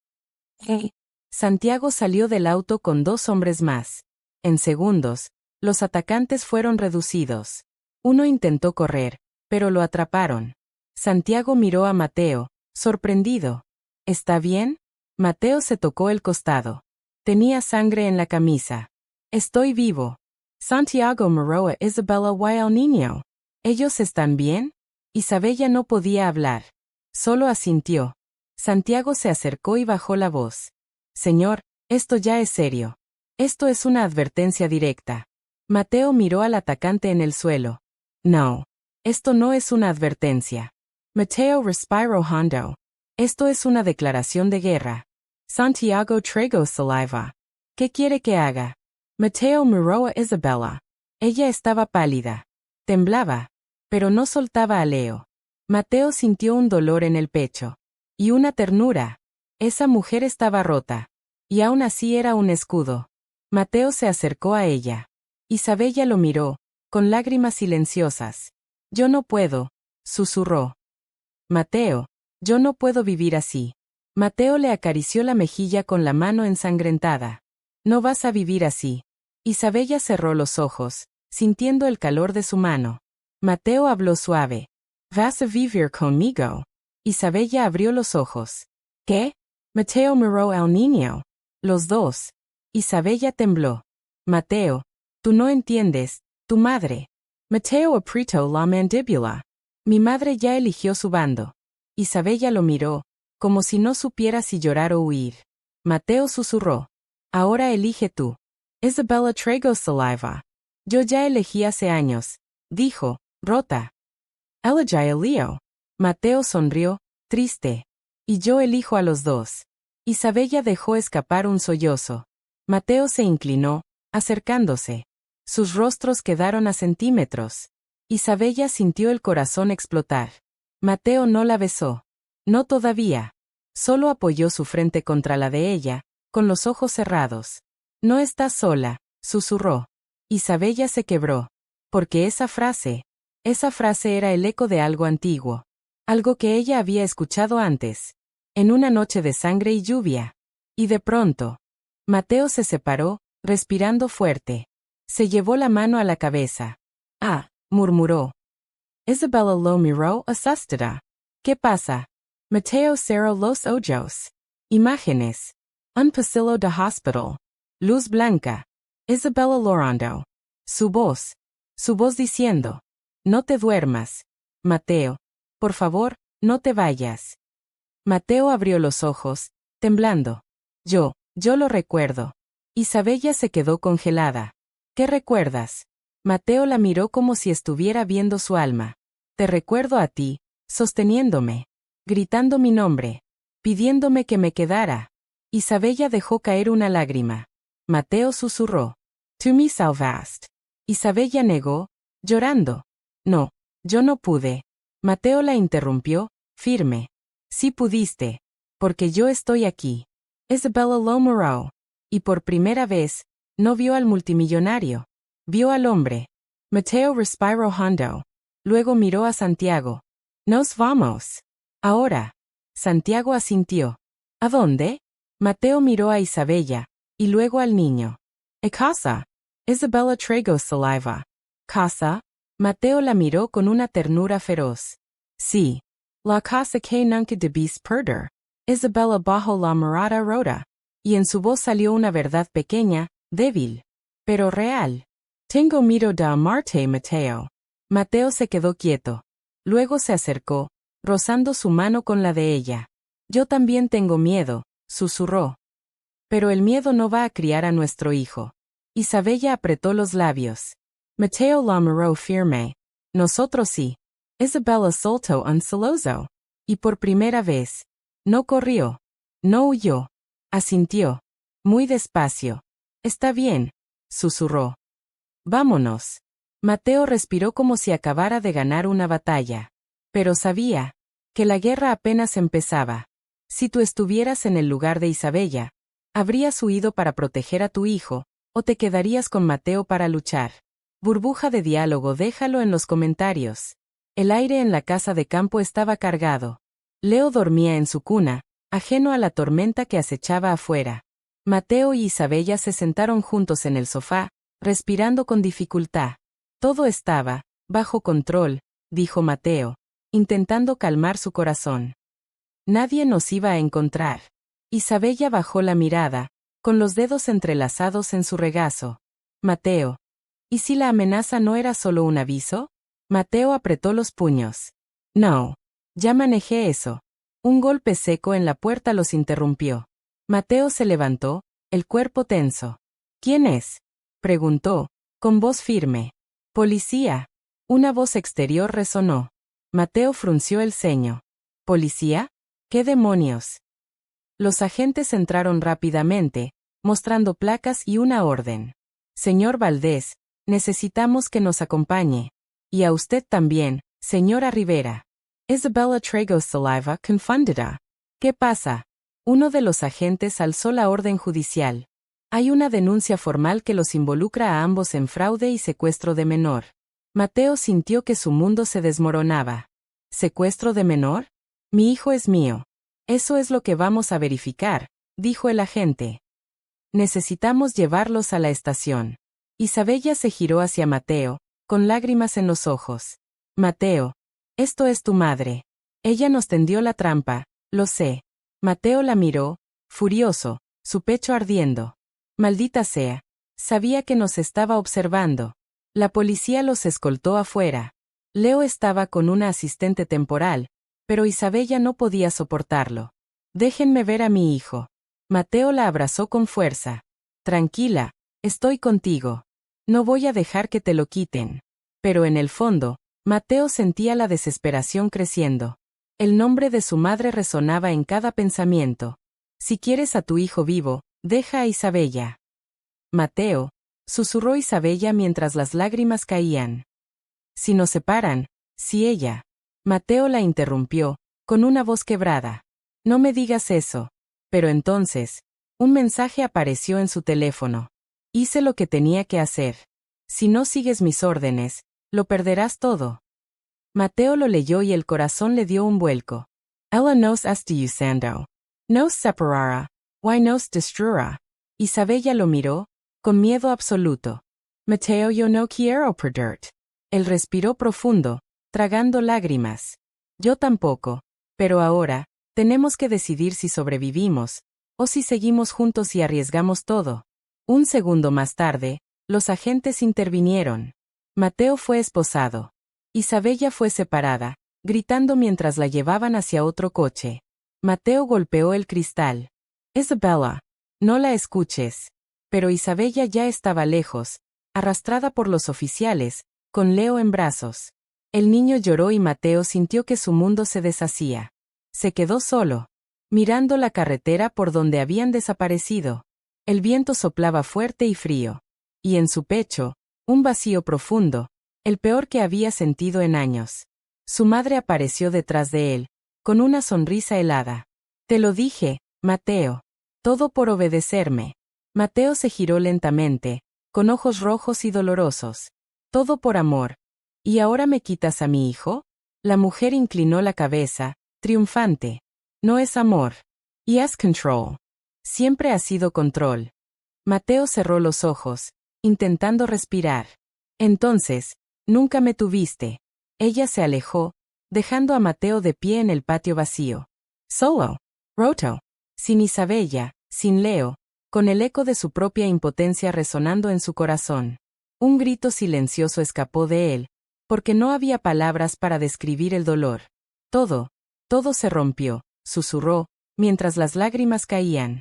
Hey. Santiago salió del auto con dos hombres más. En segundos, los atacantes fueron reducidos. Uno intentó correr, pero lo atraparon. Santiago miró a Mateo, sorprendido. ¿Está bien? Mateo se tocó el costado. Tenía sangre en la camisa. Estoy vivo. Santiago miró a Isabella y al niño. ¿Ellos están bien? Isabella no podía hablar. Solo asintió. Santiago se acercó y bajó la voz. Señor, esto ya es serio. Esto es una advertencia directa. Mateo miró al atacante en el suelo. No. Esto no es una advertencia. Mateo respiró hondo. Esto es una declaración de guerra. Santiago tragó saliva. ¿Qué quiere que haga? Mateo miró a Isabella. Ella estaba pálida. Temblaba. Pero no soltaba a Leo. Mateo sintió un dolor en el pecho. Y una ternura. Esa mujer estaba rota. Y aún así era un escudo. Mateo se acercó a ella. Isabella lo miró, con lágrimas silenciosas. Yo no puedo, susurró. Mateo, yo no puedo vivir así. Mateo le acarició la mejilla con la mano ensangrentada. No vas a vivir así. Isabella cerró los ojos, sintiendo el calor de su mano. Mateo habló suave. ¿Vas a vivir conmigo? Isabella abrió los ojos. ¿Qué? Mateo miró al niño. Los dos. Isabella tembló. Mateo, tú no entiendes, tu madre. Mateo apretó la mandíbula. Mi madre ya eligió su bando. Isabella lo miró, como si no supiera si llorar o huir. Mateo susurró. Ahora elige tú. Isabella tragó saliva. Yo ya elegí hace años, dijo, rota. Ella ya eligió. Mateo sonrió, triste. Y yo elijo a los dos. Isabella dejó escapar un sollozo. Mateo se inclinó, acercándose. Sus rostros quedaron a centímetros. Isabella sintió el corazón explotar. Mateo no la besó. No todavía. Solo apoyó su frente contra la de ella, con los ojos cerrados. No estás sola, susurró. Isabella se quebró. Porque esa frase era el eco de algo antiguo. Algo que ella había escuchado antes. En una noche de sangre y lluvia. Y de pronto. Mateo se separó, respirando fuerte. Se llevó la mano a la cabeza. Ah, murmuró. Isabella lo miró asustada. ¿Qué pasa? Mateo cerró los ojos. Imágenes. Un pasillo de hospital. Luz blanca. Isabella llorando. Su voz diciendo. No te duermas. Mateo. Por favor, no te vayas. Mateo abrió los ojos, temblando. Yo lo recuerdo. Isabella se quedó congelada. ¿Qué recuerdas? Mateo la miró como si estuviera viendo su alma. Te recuerdo a ti, sosteniéndome, gritando mi nombre, pidiéndome que me quedara. Isabella dejó caer una lágrima. Mateo susurró. Tú me salvaste. Isabella negó, llorando. No, yo no pude. Mateo la interrumpió, firme. Sí pudiste. Porque yo estoy aquí. Isabella lo miró. Y por primera vez, no vio al multimillonario. Vio al hombre. Mateo respiró hondo. Luego miró a Santiago. Nos vamos. Ahora. Santiago asintió. ¿A dónde? Mateo miró a Isabella, y luego al niño. ¿A casa? Isabella tragó saliva. ¿Casa? Mateo la miró con una ternura feroz. Sí. La casa que nunca debiste perder. Isabella bajó la mirada rota. Y en su voz salió una verdad pequeña, débil, pero real. Tengo miedo de amarte, Mateo. Mateo se quedó quieto. Luego se acercó, rozando su mano con la de ella. Yo también tengo miedo, susurró. Pero el miedo no va a criar a nuestro hijo. Isabella apretó los labios. Mateo la miró firme. Nosotros sí. Isabella soltó un sollozo. Y por primera vez. No corrió. No huyó. Asintió. Muy despacio. Está bien, susurró. Vámonos. Mateo respiró como si acabara de ganar una batalla. Pero sabía que la guerra apenas empezaba. Si tú estuvieras en el lugar de Isabella, habrías huido para proteger a tu hijo, o te quedarías con Mateo para luchar. Burbuja de diálogo, déjalo en los comentarios. El aire en la casa de campo estaba cargado. Leo dormía en su cuna, ajeno a la tormenta que acechaba afuera. Mateo y Isabella se sentaron juntos en el sofá, respirando con dificultad. Todo estaba bajo control, dijo Mateo, intentando calmar su corazón. Nadie nos iba a encontrar. Isabella bajó la mirada, con los dedos entrelazados en su regazo. Mateo. ¿Y si la amenaza no era solo un aviso? Mateo apretó los puños. No. Ya manejé eso. Un golpe seco en la puerta los interrumpió. Mateo se levantó, el cuerpo tenso. ¿Quién es? Preguntó, con voz firme. Policía. Una voz exterior resonó. Mateo frunció el ceño. ¿Policía? ¿Qué demonios? Los agentes entraron rápidamente, mostrando placas y una orden. Señor Valdés, necesitamos que nos acompañe. Y a usted también, señora Rivera. Isabella Trego Saliva confundida. ¿Qué pasa? Uno de los agentes alzó la orden judicial. Hay una denuncia formal que los involucra a ambos en fraude y secuestro de menor. Mateo sintió que su mundo se desmoronaba. ¿Secuestro de menor? Mi hijo es mío. Eso es lo que vamos a verificar, dijo el agente. Necesitamos llevarlos a la estación. Isabella se giró hacia Mateo, con lágrimas en los ojos. Mateo, esto es tu madre. Ella nos tendió la trampa, lo sé. Mateo la miró, furioso, su pecho ardiendo. Maldita sea. Sabía que nos estaba observando. La policía los escoltó afuera. Leo estaba con una asistente temporal, pero Isabella no podía soportarlo. Déjenme ver a mi hijo. Mateo la abrazó con fuerza. Tranquila, estoy contigo. No voy a dejar que te lo quiten. Pero en el fondo, Mateo sentía la desesperación creciendo. El nombre de su madre resonaba en cada pensamiento. Si quieres a tu hijo vivo, deja a Isabella. Mateo, susurró Isabella mientras las lágrimas caían. Si nos separan, si ella. Mateo la interrumpió, con una voz quebrada. No me digas eso. Pero entonces, un mensaje apareció en su teléfono. Hice lo que tenía que hacer. Si no sigues mis órdenes, lo perderás todo. Mateo lo leyó y el corazón le dio un vuelco. Ella nos esti usando. Nos separará. Why nos destruirá. Isabella lo miró, con miedo absoluto. Mateo, yo no quiero perderte. Él respiró profundo, tragando lágrimas. Yo tampoco. Pero ahora, tenemos que decidir si sobrevivimos, o si seguimos juntos y arriesgamos todo. Un segundo más tarde, los agentes intervinieron. Mateo fue esposado. Isabella fue separada, gritando mientras la llevaban hacia otro coche. Mateo golpeó el cristal. Isabella, no la escuches. Pero Isabella ya estaba lejos, arrastrada por los oficiales, con Leo en brazos. El niño lloró y Mateo sintió que su mundo se deshacía. Se quedó solo, mirando la carretera por donde habían desaparecido. El viento soplaba fuerte y frío. Y en su pecho, un vacío profundo, el peor que había sentido en años. Su madre apareció detrás de él, con una sonrisa helada. Te lo dije, Mateo. Todo por obedecerme. Mateo se giró lentamente, con ojos rojos y dolorosos. Todo por amor. ¿Y ahora me quitas a mi hijo? La mujer inclinó la cabeza, triunfante. No es amor. Y es control. Siempre ha sido control. Mateo cerró los ojos, intentando respirar. Entonces, nunca me tuviste. Ella se alejó, dejando a Mateo de pie en el patio vacío. Solo. Roto. Sin Isabella, sin Leo, con el eco de su propia impotencia resonando en su corazón. Un grito silencioso escapó de él, porque no había palabras para describir el dolor. Todo se rompió, susurró, mientras las lágrimas caían.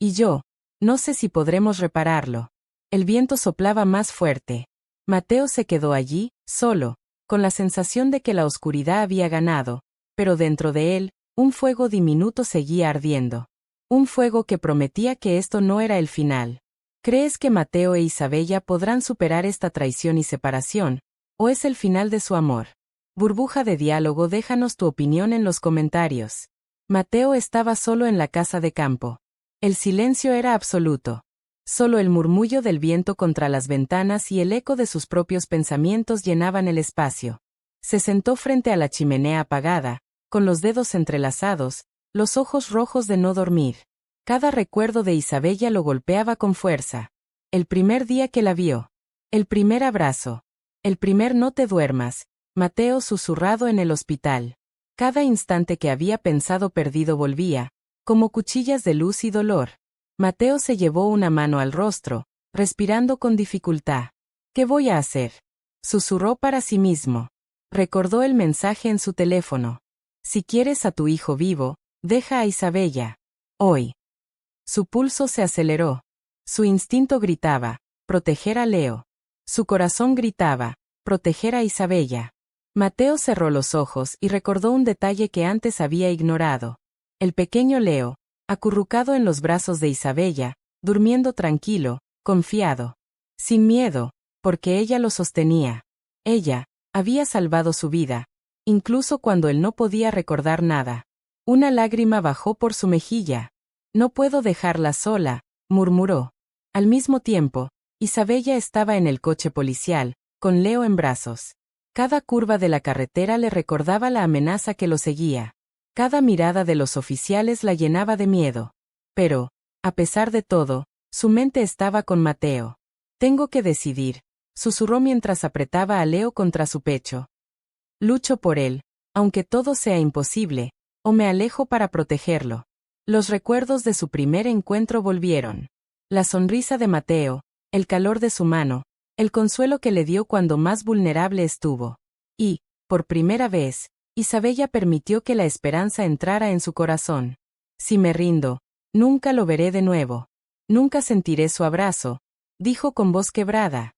Y yo, no sé si podremos repararlo. El viento soplaba más fuerte. Mateo se quedó allí, solo, con la sensación de que la oscuridad había ganado, pero dentro de él, un fuego diminuto seguía ardiendo. Un fuego que prometía que esto no era el final. ¿Crees que Mateo e Isabella podrán superar esta traición y separación, o es el final de su amor? Burbuja de diálogo, déjanos tu opinión en los comentarios. Mateo estaba solo en la casa de campo. El silencio era absoluto. Solo el murmullo del viento contra las ventanas y el eco de sus propios pensamientos llenaban el espacio. Se sentó frente a la chimenea apagada, con los dedos entrelazados, los ojos rojos de no dormir. Cada recuerdo de Isabella lo golpeaba con fuerza. El primer día que la vio. El primer abrazo. El primer no te duermas. Mateo susurrado en el hospital. Cada instante que había pensado perdido volvía, como cuchillas de luz y dolor. Mateo se llevó una mano al rostro, respirando con dificultad. ¿Qué voy a hacer? Susurró para sí mismo. Recordó el mensaje en su teléfono. Si quieres a tu hijo vivo, deja a Isabella. Hoy. Su pulso se aceleró. Su instinto gritaba, proteger a Leo. Su corazón gritaba, proteger a Isabella. Mateo cerró los ojos y recordó un detalle que antes había ignorado. El pequeño Leo, acurrucado en los brazos de Isabella, durmiendo tranquilo, confiado. Sin miedo, porque ella lo sostenía. Ella había salvado su vida, incluso cuando él no podía recordar nada. Una lágrima bajó por su mejilla. No puedo dejarla sola, murmuró. Al mismo tiempo, Isabella estaba en el coche policial, con Leo en brazos. Cada curva de la carretera le recordaba la amenaza que lo seguía. Cada mirada de los oficiales la llenaba de miedo. Pero, a pesar de todo, su mente estaba con Mateo. Tengo que decidir, susurró mientras apretaba a Leo contra su pecho. Lucho por él, aunque todo sea imposible, o me alejo para protegerlo. Los recuerdos de su primer encuentro volvieron. La sonrisa de Mateo, el calor de su mano, el consuelo que le dio cuando más vulnerable estuvo. Y, por primera vez, Isabella permitió que la esperanza entrara en su corazón. Si me rindo, nunca lo veré de nuevo. Nunca sentiré su abrazo, dijo con voz quebrada.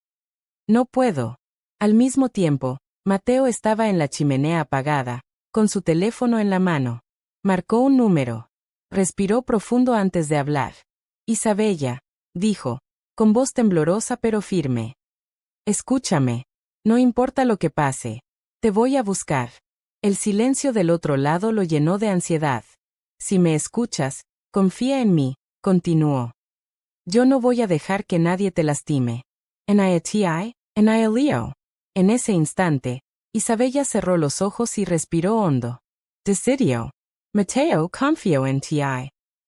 No puedo. Al mismo tiempo, Mateo estaba en la chimenea apagada, con su teléfono en la mano. Marcó un número. Respiró profundo antes de hablar. Isabella, dijo, con voz temblorosa pero firme. Escúchame. No importa lo que pase. Te voy a buscar. El silencio del otro lado lo llenó de ansiedad. Si me escuchas, confía en mí, continuó. Yo no voy a dejar que nadie te lastime. Leo. En ese instante, Isabella cerró los ojos y respiró hondo. Decidió. Mateo confío en ti.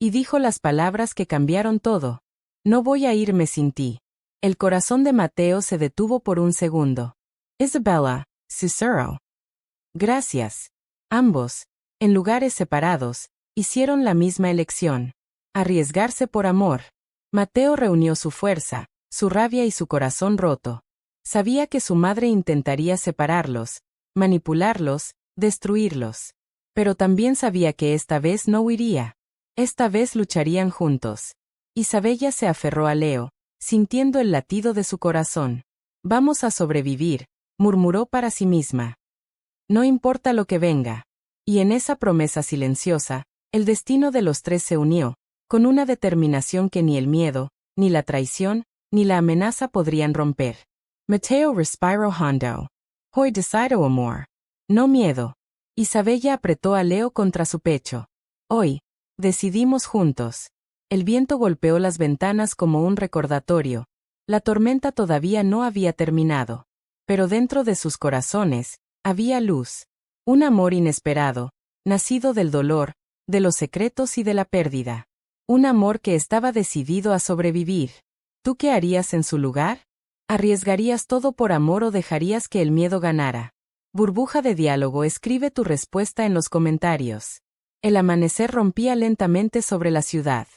Y dijo las palabras que cambiaron todo. No voy a irme sin ti. El corazón de Mateo se detuvo por un segundo. Isabella, susurró. Gracias. Ambos, en lugares separados, hicieron la misma elección. Arriesgarse por amor. Mateo reunió su fuerza, su rabia y su corazón roto. Sabía que su madre intentaría separarlos, manipularlos, destruirlos. Pero también sabía que esta vez no huiría. Esta vez lucharían juntos. Isabella se aferró a Leo, sintiendo el latido de su corazón. Vamos a sobrevivir, murmuró para sí misma. No importa lo que venga. Y en esa promesa silenciosa, el destino de los tres se unió, con una determinación que ni el miedo, ni la traición, ni la amenaza podrían romper. Mateo respiró hondo. Hoy decido amor. No miedo. Isabella apretó a Leo contra su pecho. Hoy, decidimos juntos. El viento golpeó las ventanas como un recordatorio. La tormenta todavía no había terminado. Pero dentro de sus corazones, había luz. Un amor inesperado, nacido del dolor, de los secretos y de la pérdida. Un amor que estaba decidido a sobrevivir. ¿Tú qué harías en su lugar? ¿Arriesgarías todo por amor o dejarías que el miedo ganara? Burbuja de diálogo, escribe tu respuesta en los comentarios. El amanecer rompía lentamente sobre la ciudad.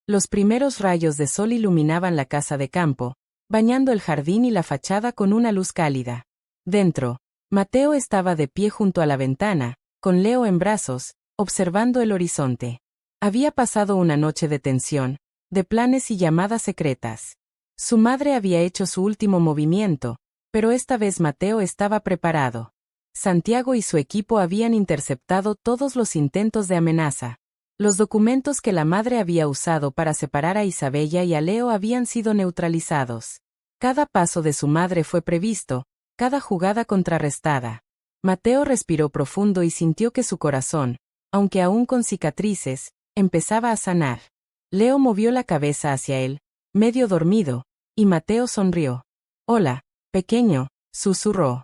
Los primeros rayos de sol iluminaban la casa de campo, bañando el jardín y la fachada con una luz cálida. Dentro, Mateo estaba de pie junto a la ventana, con Leo en brazos, observando el horizonte. Había pasado una noche de tensión, de planes y llamadas secretas. Su madre había hecho su último movimiento, pero esta vez Mateo estaba preparado. Santiago y su equipo habían interceptado todos los intentos de amenaza. Los documentos que la madre había usado para separar a Isabella y a Leo habían sido neutralizados. Cada paso de su madre fue previsto, cada jugada contrarrestada. Mateo respiró profundo y sintió que su corazón, aunque aún con cicatrices, empezaba a sanar. Leo movió la cabeza hacia él, medio dormido, y Mateo sonrió. Hola, pequeño, susurró.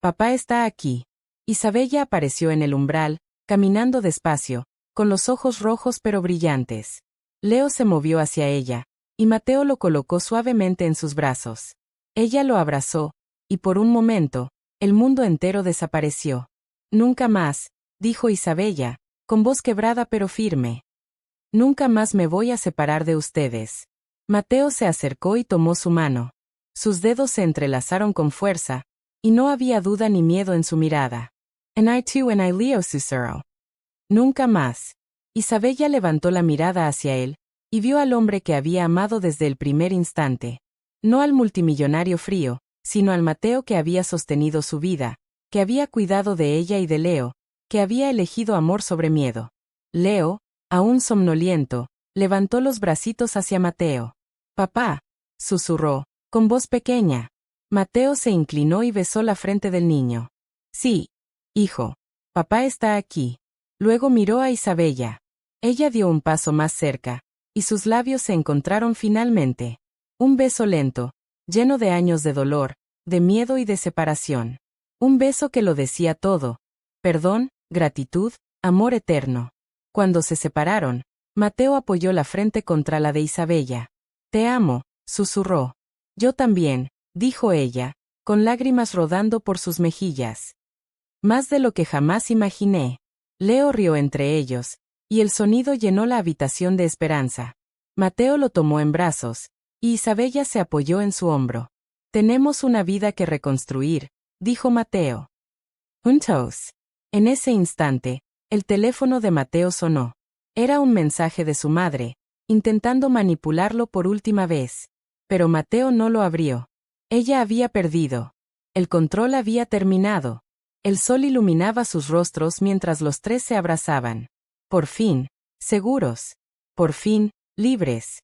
Papá está aquí. Isabella apareció en el umbral, caminando despacio, con los ojos rojos pero brillantes. Leo se movió hacia ella, y Mateo lo colocó suavemente en sus brazos. Ella lo abrazó, y por un momento, el mundo entero desapareció. Nunca más, dijo Isabella, con voz quebrada pero firme. Nunca más me voy a separar de ustedes. Mateo se acercó y tomó su mano. Sus dedos se entrelazaron con fuerza, y no había duda ni miedo en su mirada. Leo susurró. Nunca más. Isabella levantó la mirada hacia él, y vio al hombre que había amado desde el primer instante. No al multimillonario frío, sino al Mateo que había sostenido su vida, que había cuidado de ella y de Leo, que había elegido amor sobre miedo. Leo, aún somnoliento, levantó los bracitos hacia Mateo. «Papá», susurró, con voz pequeña. Mateo se inclinó y besó la frente del niño. «Sí, hijo. Papá está aquí». Luego miró a Isabella. Ella dio un paso más cerca, y sus labios se encontraron finalmente. Un beso lento, lleno de años de dolor, de miedo y de separación. Un beso que lo decía todo. Perdón, gratitud, amor eterno. Cuando se separaron, Mateo apoyó la frente contra la de Isabella. «Te amo», susurró. «Yo también», dijo ella, con lágrimas rodando por sus mejillas. «Más de lo que jamás imaginé». Leo rió entre ellos, y el sonido llenó la habitación de esperanza. Mateo lo tomó en brazos, y Isabella se apoyó en su hombro. «Tenemos una vida que reconstruir», dijo Mateo. «Juntos». En ese instante, el teléfono de Mateo sonó. Era un mensaje de su madre, intentando manipularlo por última vez. Pero Mateo no lo abrió. Ella había perdido. El control había terminado. El sol iluminaba sus rostros mientras los tres se abrazaban. Por fin, seguros. Por fin, libres.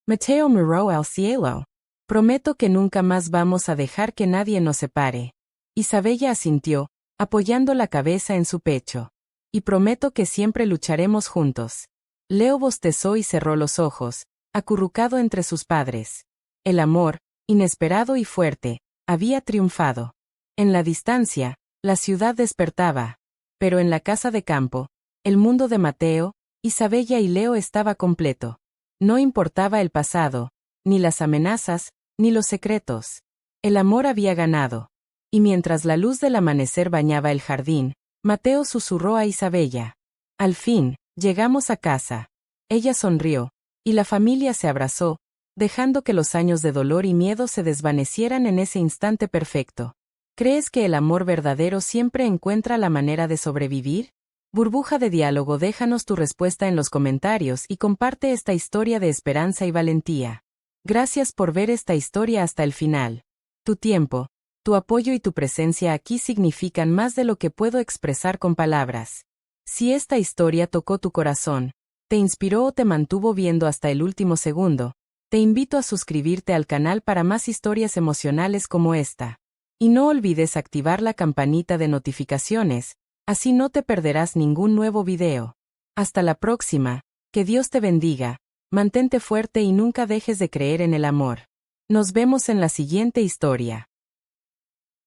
Mateo miró al cielo. «Prometo que nunca más vamos a dejar que nadie nos separe». Isabella asintió, apoyando la cabeza en su pecho. «Y prometo que siempre lucharemos juntos». Leo bostezó y cerró los ojos, acurrucado entre sus padres. El amor, inesperado y fuerte, había triunfado. En la distancia, la ciudad despertaba. Pero en la casa de campo, el mundo de Mateo, Isabella y Leo estaba completo. No importaba el pasado, ni las amenazas, ni los secretos. El amor había ganado. Y mientras la luz del amanecer bañaba el jardín, Mateo susurró a Isabella. «Al fin, llegamos a casa». Ella sonrió, y la familia se abrazó, dejando que los años de dolor y miedo se desvanecieran en ese instante perfecto. ¿Crees que el amor verdadero siempre encuentra la manera de sobrevivir? Burbuja de diálogo, déjanos tu respuesta en los comentarios y comparte esta historia de esperanza y valentía. Gracias por ver esta historia hasta el final. Tu tiempo, tu apoyo y tu presencia aquí significan más de lo que puedo expresar con palabras. Si esta historia tocó tu corazón, te inspiró o te mantuvo viendo hasta el último segundo, te invito a suscribirte al canal para más historias emocionales como esta. Y no olvides activar la campanita de notificaciones, así no te perderás ningún nuevo video. Hasta la próxima, que Dios te bendiga, mantente fuerte y nunca dejes de creer en el amor. Nos vemos en la siguiente historia.